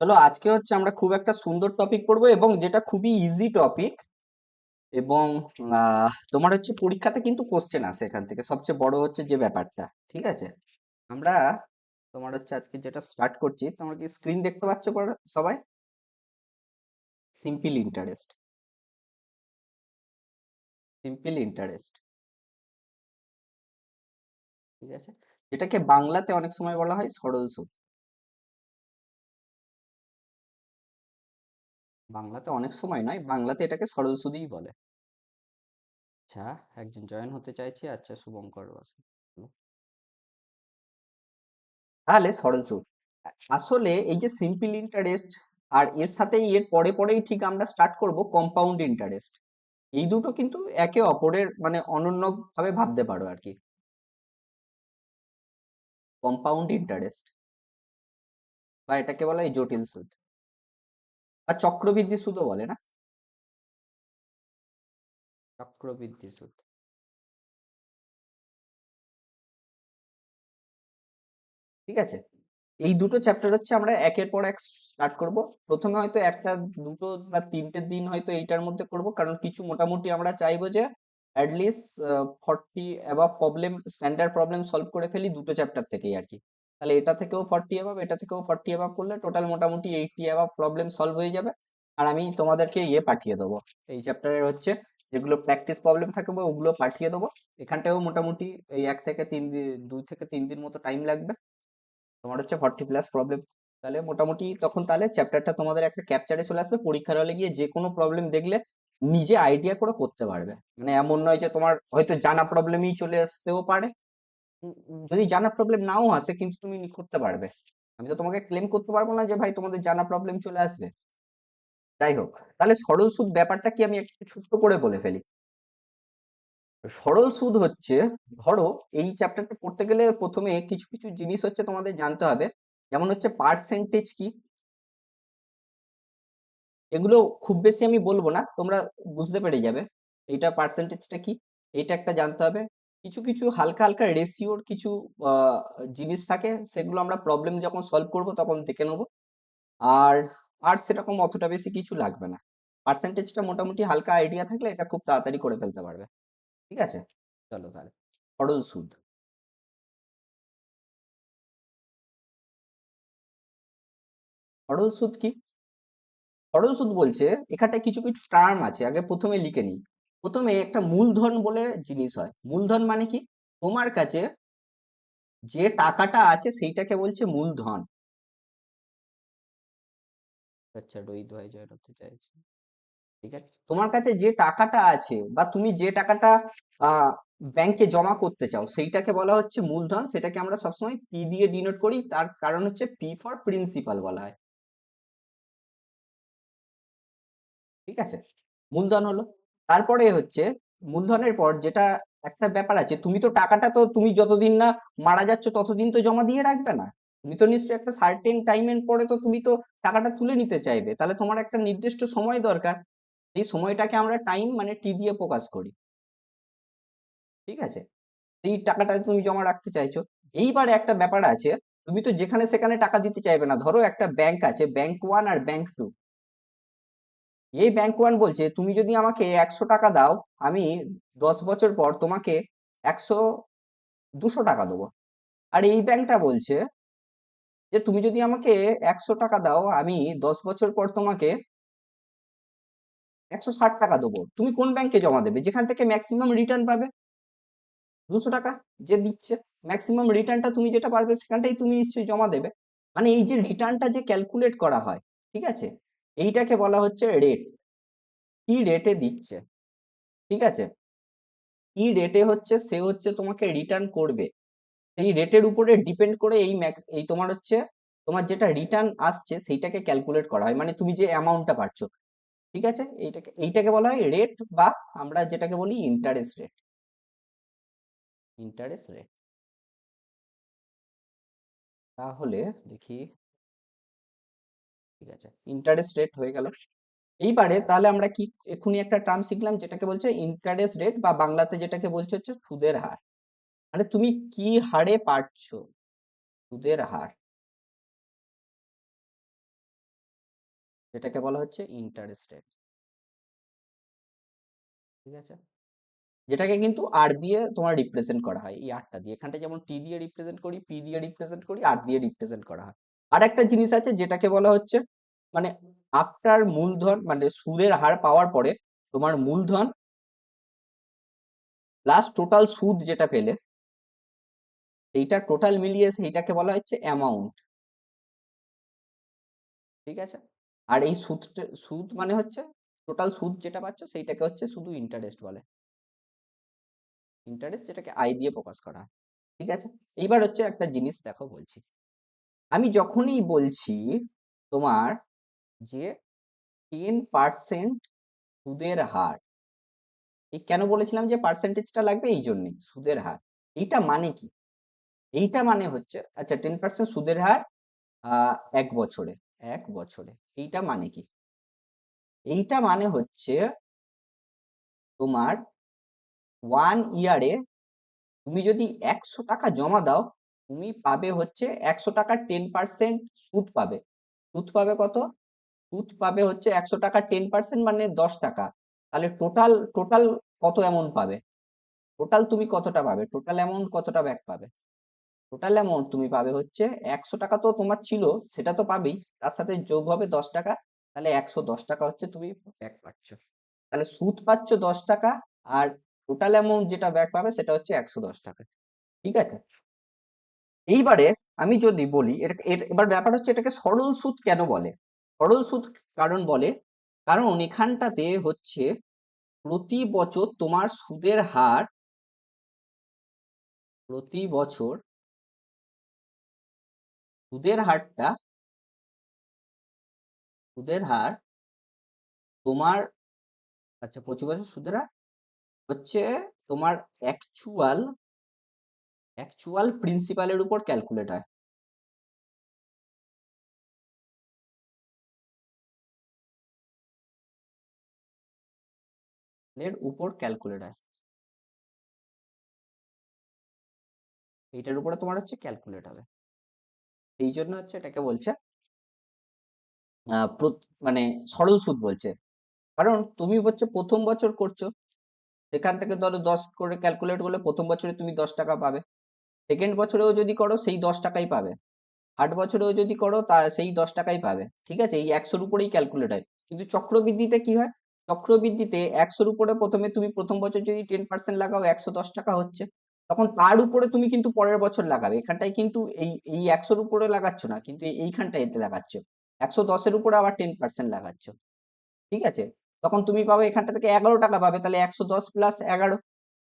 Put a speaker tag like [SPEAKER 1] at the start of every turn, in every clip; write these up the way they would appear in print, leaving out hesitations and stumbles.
[SPEAKER 1] চলো আজকে হচ্ছে আমরা খুব একটা সুন্দর টপিক পড়বো এবং যেটা খুবই ইজি টপিক। এবং তোমার হচ্ছে পরীক্ষাতে কিন্তু কোশ্চেন আসে এখান থেকে, সবচেয়ে বড় হচ্ছে যে ব্যাপারটা। ঠিক আছে, আমরা তোমার হচ্ছে আজকে যেটা স্টার্ট করছি, তোমরা কি স্ক্রিন দেখতে পাচ্ছ সবাই? Simple interest, simple interest. ঠিক আছে, যেটাকে বাংলাতে অনেক সময় বলা হয় সরল সুদ। বাংলাতে অনেক সময় নয়, বাংলাতে এটাকে সরল সুদই বলে। আচ্ছা, একজন জয়েন হতে চাইছে। আচ্ছা, শুভঙ্কর বসু। তাহলে সরল সুদ আসলে এই যে সিম্পল ইন্টারেস্ট, আর এর সাথেই এর পরে পরেই ঠিক আমরা স্টার্ট করব কম্পাউন্ড ইন্টারেস্ট। এই দুটো কিন্তু একে অপরের মানে অনন্য ভাবে ভাবতে পারো আর কি। কম্পাউন্ড ইন্টারেস্ট বা এটাকে বলা হয় জটিল সুদ, বা চক্রবৃদ্ধি সুদও বলে না? চক্রবৃদ্ধি সুদ। ঠিক আছে, এই দুটো চ্যাপ্টার হচ্ছে আমরা একের পর এক স্টার্ট করব। প্রথমে হয়তো একটা, দুটো বা তিনটে দিন হয়তো এইটার মধ্যে করব, কারণ কিছু মোটামুটি আমরা চাইবো যে at least 40 above problem, standard problem solve করে ফেলি দুটো চ্যাপ্টার থেকেই আর কি। তাহলে এটা থেকেও 40 অ্যাবাভ, এটা থেকেও 40 অ্যাবাভ করলে টোটাল মোটামুটি 80 অ্যাবাভ প্রবলেম সলভ হয়ে যাবে। আর আমি তোমাদেরকে ইয়ে পাঠিয়ে দেবো, এই চ্যাপ্টারের হচ্ছে যেগুলো প্র্যাকটিস প্রবলেম থাকবে ওগুলো পাঠিয়ে দেবো। এখানটাও মোটামুটি এই 1 থেকে 3 দিন, 2 থেকে 3 দিন মতো টাইম লাগবে। তোমার হচ্ছে 40+ প্রবলেম। তাহলে মোটামুটি তখন তাহলে চ্যাপ্টারটা তোমাদের একটা ক্যাপচারে চলে আসবে, পরীক্ষার হলে গিয়ে যে কোনো প্রবলেম দেখলে নিজে আইডিয়া করে করতে পারবে। মানে এমন নয় যে তোমার হয়তো জানা প্রবলেমই চলে আসতেও পারে। যদি জানা প্রবলেম নাও আসে কিন্তু তুমি করতে পারবে। আমি তো তোমাকে ক্লেম করতে পারবো না যে ভাই তোমাদের জানা প্রবলেম চলে আসবে। যাই হোক, তাহলে সরল সুদ ব্যাপারটা কি আমি একটু ছোট্ট করে বলে ফেলি। সরল সুদ হচ্ছে, ধরো এই চ্যাপ্টারটা পড়তে গেলে প্রথমে কিছু কিছু জিনিস হচ্ছে তোমাদের জানতে হবে। যেমন হচ্ছে পার্সেন্টেজ কি, এগুলো খুব বেশি আমি বলবো না, তোমরা বুঝতে পেরে যাবে এইটা পার্সেন্টেজটা কি। এটা একটা জানতে হবে। কিছু কিছু হালকা হালকা রেশিওর কিছু আহ, জিনিস থাকে, সেগুলো আমরা প্রবলেম যখন সলভ করব তখন দেখে নেবো। আর আর সেরকম অতটা বেশি কিছু লাগবে না। পার্সেন্টেজটা মোটামুটি হালকা আইডিয়া থাকলে এটা খুব তাড়াতাড়ি করে ফেলতে পারবে। ঠিক আছে, চলো তাহলে। সরল সুদ, সরল সুদ কি? সরল সুদ বলছে, এখানটায় কিছু কিছু টার্ম আছে, আগে প্রথমে লিখে নিই। প্রথমে একটা মূলধন বলে জিনিস হয়। মূলধন মানে কি? তোমার কাছে যে টাকাটা আছে সেইটাকে বলছে মূলধন। আচ্ছা, রোহিত ভাই জয়েন হতে চাইছে। ঠিক আছে, তোমার কাছে যে টাকাটা আছে বা তুমি যে টাকাটা আহ ব্যাংকে জমা করতে চাও সেইটাকে বলা হচ্ছে মূলধন। সেটাকে আমরা সবসময় পি দিয়ে ডিনোট করি, তার কারণ হচ্ছে পি ফর প্রিন্সিপাল বলা হয়। ঠিক আছে, মূলধন হলো। তারপরে হচ্ছে মূলধনের পর যেটা একটা ব্যাপার আছে, তুমি তো টাকাটা তো তুমি যতদিন না মারা যাচ্ছ ততদিন তো জমা দিয়ে রাখবে না। তুমি তো নিশ্চয়ই একটা সার্টেন টাইমের পরে তো তুমি তো টাকাটা তুলে নিতে চাইবে, তাহলে তোমার একটা নির্দিষ্ট সময় দরকার। এই সময়টাকে আমরা টাইম মানে টি দিয়ে প্রকাশ করি। ঠিক আছে, এই টাকাটা তুমি জমা রাখতে চাইছো। এইবারে একটা ব্যাপার আছে, তুমি তো যেখানে সেখানে টাকা দিতে চাইবে না। ধরো একটা ব্যাংক আছে, ব্যাংক ওয়ান আর ব্যাংক টু। এই ব্যাংক ওয়ান বলছে তুমি যদি আমাকে 100 টাকা দাও, আমি 10 বছর পর তোমাকে 200 টাকা দেবো। আর এই ব্যাংকটা বলছে যে তুমি যদি আমাকে 100 টাকা দাও, আমি 10 বছর পর তোমাকে 160 টাকা দেবো। তুমি কোন ব্যাংকে জমা দেবে যেখান থেকে ম্যাক্সিমাম রিটার্ন পাবে? 200 টাকা যে দিচ্ছে ম্যাক্সিমাম রিটার্নটা, তুমি যেটা পারবে সেখানটাই তুমি নিশ্চয়ই জমা দেবে। মানে এই যে রিটার্নটা যে ক্যালকুলেট করা হয়, ঠিক আছে, এইটাকে বলা হচ্ছে রেট। কি রেটে দিচ্ছে? ঠিক আছে, কি রেটে হচ্ছে সে হচ্ছে তোমাকে রিটার্ন করবে, সেই রেটের উপরে ডিপেন্ড করে এই তোমার হচ্ছে তোমার যেটা রিটার্ন আসছে সেইটাকে ক্যালকুলেট করা হয়, মানে তুমি যে অ্যামাউন্টটা পাচ্ছ। ঠিক আছে, এইটাকে এইটাকে বলা হয় রেট, বা আমরা যেটাকে বলি ইন্টারেস্ট রেট। Interest rate. তাহলে দেখি, ঠিক আছে, ইন্টারেস্ট রেট হয়ে গেল। এইবারে তাহলে আমরা কি এক্ষুনি একটা টার্ম শিখলাম যেটাকে বলছে ইন্টারেস্ট রেট, বা বাংলাতে যেটাকে বলছে হচ্ছে সুদের হার। মানে তুমি কি হারে পাচ্ছ সুদের হার। যেটাকে বলা হচ্ছে ইন্টারেস্ট রেট। ঠিক আছে, যেটাকে কিন্তু আর দিয়ে তোমার রিপ্রেজেন্ট করা হয়, এই আরটা দিয়ে। এখানটা যেমন টি দিয়ে রিপ্রেজেন্ট করি, পি দিয়ে রিপ্রেজেন্ট করি, আর দিয়ে রিপ্রেজেন্ট করা হয়। আর একটা জিনিস আছে যেটাকে বলা হচ্ছে মানে আফটার মূলধন, মানে সুদের হার পাওয়ার পরে তোমার মূলধন প্লাস টোটাল সুদ যেটা পেলে, এইটা টোটাল মিলিয়ে সেইটাকে বলা হচ্ছে অ্যামাউন্ট। ঠিক আছে, আর এই সুদ মানে হচ্ছে টোটাল সুদ যেটা পাচ্ছ সেইটাকে হচ্ছে শুধু ইন্টারেস্ট বলে। ইন্টারেস্ট যেটাকে আই দিয়ে প্রকাশ করা হয়। ঠিক আছে, এইবার হচ্ছে একটা জিনিস দেখো বলছি, আমি যখনই বলছি তোমার যে 10% সুদের হার, এই কেন বলেছিলাম যে পার্সেন্টেজটা লাগবে, এই জন্যই সুদের হার। এইটা মানে কি? এইটা মানে হচ্ছে, আচ্ছা 10% সুদের হার 1 বছরে, 1 বছরে, এইটা মানে কি? এইটা মানে হচ্ছে তোমার 1 ইয়ারে তুমি যদি 100 টাকা জমা দাও, তুমি পাবে হচ্ছে 100 টাকার 10% সুদ পাবে। সুদ পাবে কত? সুদ পাবে হচ্ছে 100 টাকার 10% মানে 10 টাকা। তাহলে টোটাল টোটাল কত অ্যামাউন্ট পাবে? টোটাল তুমি কতটা পাবে? টোটাল অ্যামাউন্ট কতটা ব্যাক পাবে? টোটাল অ্যামাউন্ট তুমি পাবে হচ্ছে 100 টাকা তো তোমার ছিল, সেটা তো পাবেই, তার সাথে যোগ হবে 10 টাকা, তাহলে 110 টাকা হচ্ছে তুমি ব্যাক পাচ্ছ। তাহলে সুদ পাচ্ছ 10 টাকা, আর টোটাল অ্যামাউন্ট যেটা ব্যাক পাবে সেটা হচ্ছে 110 টাকা। ঠিক আছে, এইবারে আমি যদি বলি এবার ব্যাপার হচ্ছে এটাকে সরল সুদ কেন বলে? সরল সুদ কারণ বলে, কারণ এখানটাতে হচ্ছে প্রতি বছর তোমার সুদের হার, প্রতি বছর সুদের হারটা, সুদের হার তোমার, আচ্ছা প্রতি বছর সুদের হার হচ্ছে তোমার অ্যাকচুয়াল অ্যাকচুয়াল প্রিন্সিপালের উপর ক্যালকুলেট হয়। এর উপর ক্যালকুলেট হয়, এইটার উপরে তোমার হচ্ছে ক্যালকুলেট হবে। এই জন্য হচ্ছে এটাকে বলছে মানে সরল সুদ বলছে। কারণ তুমি হচ্ছে প্রথম বছর করছো, সেখান থেকে ধরো 10 করে ক্যালকুলেট করলে প্রথম বছরে তুমি 10 টাকা পাবে, সেকেন্ড বছরেও যদি করো সেই 10 টাকাই পাবে, থার্ড বছরেও যদি করো তা সেই 10 টাকাই পাবে। ঠিক আছে, এই 100-র উপরেই ক্যালকুলেট হয়। কিন্তু চক্রবৃদ্ধিতে কি হয়? চক্রবৃদ্ধিতে 100-র উপরে প্রথমে তুমি প্রথম বছর যদি 10% লাগাও 110 টাকা হচ্ছে, তখন তার উপরে তুমি কিন্তু পরের বছর লাগাবে। এখানটায় কিন্তু এই 100-র উপরে লাগাচ্ছ না, কিন্তু এইখানটায় এতে লাগাচ্ছ 110-এর উপরে আবার 10% লাগাচ্ছ। ঠিক আছে, তখন তুমি পাবে এখানটা থেকে 11 টাকা পাবে, তাহলে 110 + 11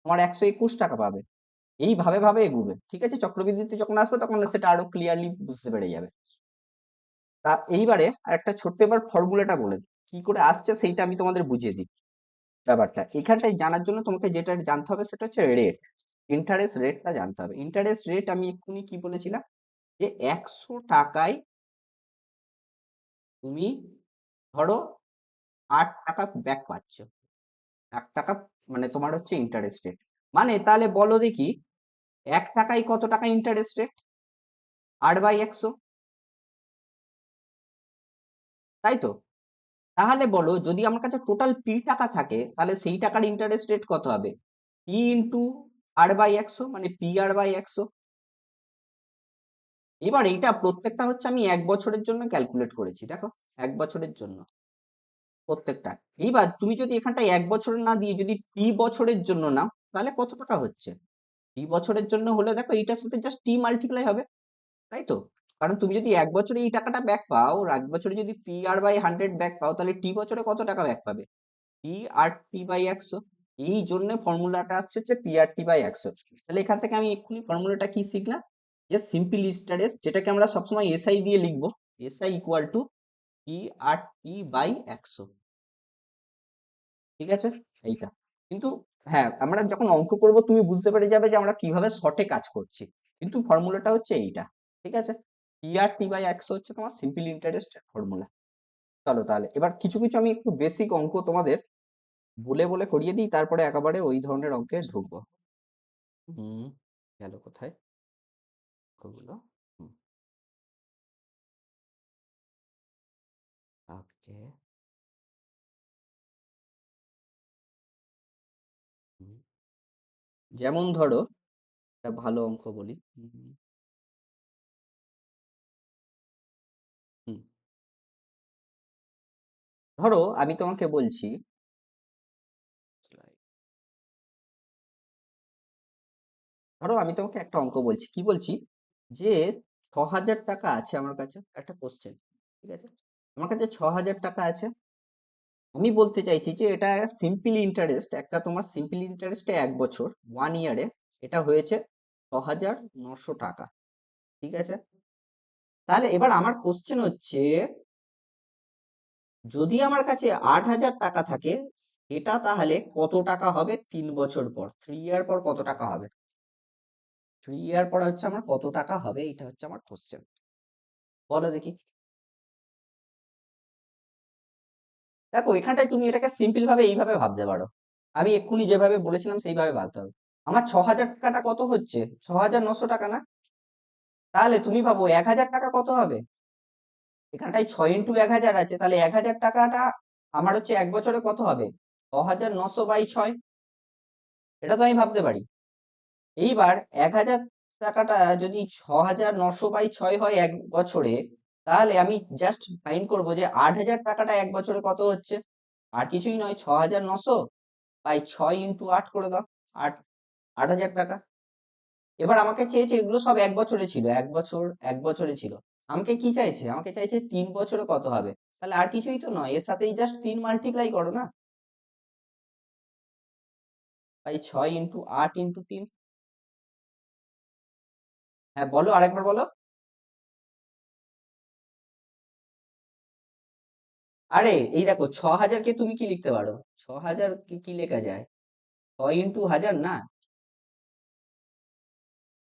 [SPEAKER 1] তোমার 121 টাকা পাবে। এইভাবে ভাবে এগুবে। ঠিক আছে, চক্রবৃদ্ধিতে যখন আসবে তখন সেটা আরো ক্লিয়ারলি বুঝতে পেরে যাবে। তা এইবারে আরেকটা ছোট্ট এবার ফর্মুলাটা বলে দিই, কি করে আসছে সেইটা আমি তোমাদের বুঝিয়ে দিই ব্যাপারটা। এখানটায় জানার জন্য তোমাকে যেটা জানতে হবে সেটা হচ্ছে রেট, ইন্টারেস্ট রেটটা জানতে হবে। ইন্টারেস্ট রেট আমি এক্ষুনি কি বলেছিলাম, যে 100 টাকায় তুমি ধরো 8 টাকা ব্যাক পাচ্ছ, 1 টাকা মানে তোমার হচ্ছে ইন্টারেস্ট রেট। মানে তাহলে বলো দেখি, 1 টাকায় কত টাকা ইন্টারেস্ট রেট? 8/100, তাই তো? তাহলে বলো যদি আমার কাছে টোটাল পি টাকা থাকে, তাহলে সেই টাকার ইন্টারেস্ট রেট কত হবে? পি ইন্টু 8/100, মানে পি আর/100। এবার এইটা প্রত্যেকটা হচ্ছে আমি 1 বছরের জন্য ক্যালকুলেট করেছি, দেখো 1 বছরের জন্য প্রত্যেকটা। এইবার তুমি যদি এখানটা 1 বছরের না দিয়ে যদি টি বছরের জন্য নাও, তাহলে কত টাকা হচ্ছে? টি বছরের জন্য হলে দেখো এইটার সাথে জাস্ট টি মাল্টিপ্লাই হবে, তাই তো? কারণ তুমি যদি 1 বছরে এই টাকাটা ব্যাক পাও, আর 1 বছরে যদি পি আর/100 ব্যাক পাও, তাহলে টি বছরে কত টাকা ব্যাক পাবে? P R T by 100। এই জন্য ফর্মুলাটা আসছে হচ্ছে পি আর টি বাই 100। তাহলে এখান থেকে আমি এক্ষুনি ফর্মুলাটা কি শিখলাম, যে সিম্পল ইন্টারেস্ট, যেটাকে আমরা সবসময় এসআই দিয়ে লিখবো, SI equal to P R T by 100। ঠিক আছে, এইটা কিন্তু, হ্যাঁ আমরা যখন অঙ্ক করব তুমি বুঝতে পেরে যাবে যে আমরা কিভাবে শর্টে কাজ করছি, কিন্তু ফর্মুলাটা হচ্ছে এইটা। ঠিক আছে, পি আর টি বাই 100 হচ্ছে তোমার সিম্পল ইন্টারেস্ট ফর্মুলা। চলো তাহলে এবার কিছু কিছু আমি একটু বেসিক অঙ্ক তোমাদের বলে বলে করিয়ে দিই, তারপরে একেবারে ওই ধরনের অঙ্কে ঢুকবো। হুম, গেল কোথায় অঙ্কগুলো? হুম, ওকে, যেমন ধরো একটা ভালো অঙ্ক বলি। হুম, ধরো আমি তোমাকে বলছি, ধরো আমি তোমাকে একটা অঙ্ক বলছি, কি বলছি যে 6,000 টাকা আছে আমার কাছে, একটা কোশ্চেন, ঠিক আছে, আমার কাছে 6,000 টাকা আছে। আমি বলতে চাইছি যে এটা সিম্পল ইন্টারেস্ট, একটা তোমার সিম্পল ইন্টারেস্টে 1 বছর, 1 ইয়ারে এটা হয়েছে 6,900 টাকা, ঠিক আছে। তাহলে এবার আমার কোশ্চেন হচ্ছে, যদি আমার কাছে 8,000 টাকা থাকে, এটা তাহলে কত টাকা হবে 3 বছর পর, 3 ইয়ার পর কত টাকা হবে? 3 ইয়ার পর হচ্ছে আমার কত টাকা হবে, এটা হচ্ছে আমার কোশ্চেন, বলো দেখি। দেখো এখানটায় তুমি এটাকে সিম্পল ভাবে এইভাবে ভাবতে পারো, আমি এক্ষুনি যেভাবে বলেছিলাম সেইভাবে ভাবতে হবে। আমার 6,000 টাকাটা কত হচ্ছে? 6,900 টাকা না? তাহলে তুমি ভাবো 1,000 টাকা কত হবে? এখানটায় 6 × 1,000 আছে, তাহলে 1,000 টাকাটা আমার হচ্ছে 1 বছরে কত হবে? 6,900/6, এটা তো আমি ভাবতে পারি। এইবার 1,000 টাকাটা যদি 6,900/6 হয় 1 বছরে, তাহলে আমি জাস্ট ফাইন্ড করবো যে 8,000 টাকাটা 1 বছরে কত হচ্ছে। আর কিছুই নয়, 6,900/6 × 8 করে দাও, 8,000 টাকা। এবার আমাকে চেয়েছে, এগুলো সব 1 বছরে ছিল, 1 বছর 1 বছরে ছিল, আমাকে কি চাইছে? আমাকে চাইছে 3 বছরে কত হবে। তাহলে আর কিছুই তো নয়, এর সাথেই জাস্ট 3 মাল্টিপ্লাই করো না, 6 × 8 × 3। হ্যাঁ বলো, আরেকবার বলো। আরে এই দেখো, 6,000 কে তুমি কি লিখতে পারো? 6,000 কে কি লেখা যায়? 6 × 1,000 না?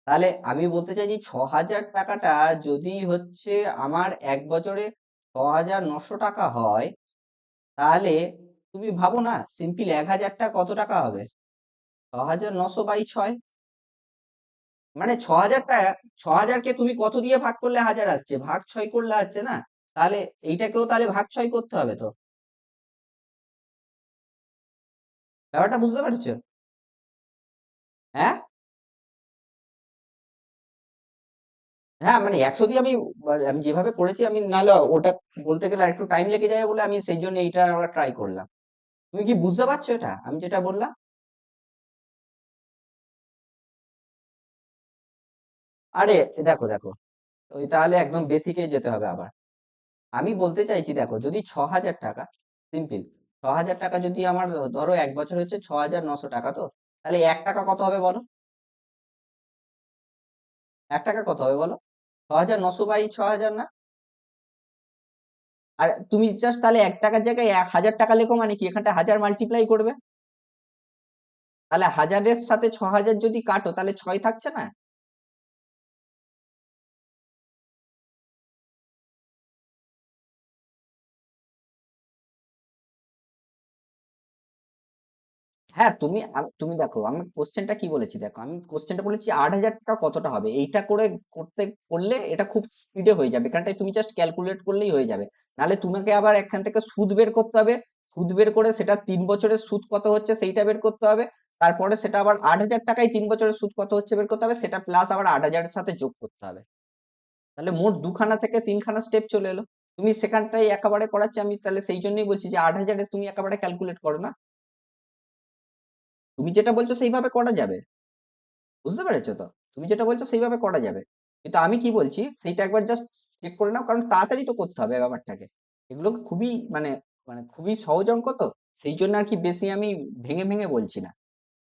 [SPEAKER 1] তাহলে আমি বলতে চাইছি 6,000 টাকাটা যদি হচ্ছে আমার 1 বছরে 6,900 টাকা হয়, তাহলে তুমি ভাবো না, সিম্পল 1,000টা কত টাকা হবে? 6,900/6, মানে 6,000 টাকা, 6,000কে তুমি কত দিয়ে ভাগ করলে 1,000 আসছে? ভাগ 6 করলে আসছে না? তাহলে এইটাকেও তাহলে ভাগ 6 করতে হবে তো। ব্যাপারটা বুঝতে পারছো? হ্যাঁ, হ্যাঁ, মানে 100 দিয়ে আমি, আমি যেভাবে করেছি, আমি নাহলে ওটা বলতে গেলে একটু টাইম লেগে যাবে বলে আমি সেই জন্য এইটা ট্রাই করলাম। তুমি কি বুঝতে পারছো এটা আমি যেটা বললাম? আরে দেখো দেখো, ওই তাহলে একদম বেসিকে যেতে হবে আবার। আমি বলতে চাইছি দেখো, যদি 6,000 টাকা, সিম্পল 6,000 টাকা যদি আমার, ধরো 1 বছর হচ্ছে 6,900 টাকা, তো তাহলে 1 টাকা কত হবে বলো? 1 টাকা কত হবে বলো? 6,900/6,000 না? আর তুমি জাস্ট তাহলে 1 টাকার জায়গায় 1,000 টাকা লেখো, মানে কি এখানটা 1,000 মাল্টিপ্লাই করবে, তাহলে 1,000-এর সাথে 6,000 যদি কাটো তাহলে 6 থাকছে না? হ্যাঁ, তুমি দেখো আমি কোশ্চেনটা কি বলেছি, দেখো আমি কোশ্চেনটা বলেছি 8,000 টাকা কতটা হবে, এইটা করে করলে এটা খুব স্পিডে হয়ে যাবে, এখানটায় তুমি জাস্ট ক্যালকুলেট করলেই হয়ে যাবে। নাহলে তোমাকে আবার এখান থেকে সুদ বের করতে হবে, সুদ বের করে সেটা 3 বছরের সুদ কত হচ্ছে সেইটা বের করতে হবে, তারপরে সেটা আবার 8,000 টাকায় 3 বছরের সুদ কত হচ্ছে বের করতে হবে, সেটা প্লাস আবার 8,000-এর সাথে যোগ করতে হবে। তাহলে মোট 2খানা থেকে 3খানা স্টেপ চলে এলো। তুমি সেখানটাই একেবারে করাচ্ছি আমি, তাহলে সেই জন্যই বলছি যে 8,000-এ তুমি একেবারে ক্যালকুলেট করো না, তুমি যেটা বলছো সেইভাবে করা যাবে, বুঝতে পেরেছো তো? তুমি যেটা বলছো সেইভাবে করা যাবে, কিন্তু আমি কি বলছি সেইটা একবার জাস্ট চেক করে নাও, কারণ তাড়াতাড়ি তো করতে হবে ব্যাপারটাকে। এগুলো খুবই মানে, মানে খুবই সহজ অঙ্ক তো, সেই জন্য আর কি বেশি আমি ভেঙে ভেঙে বলছি না।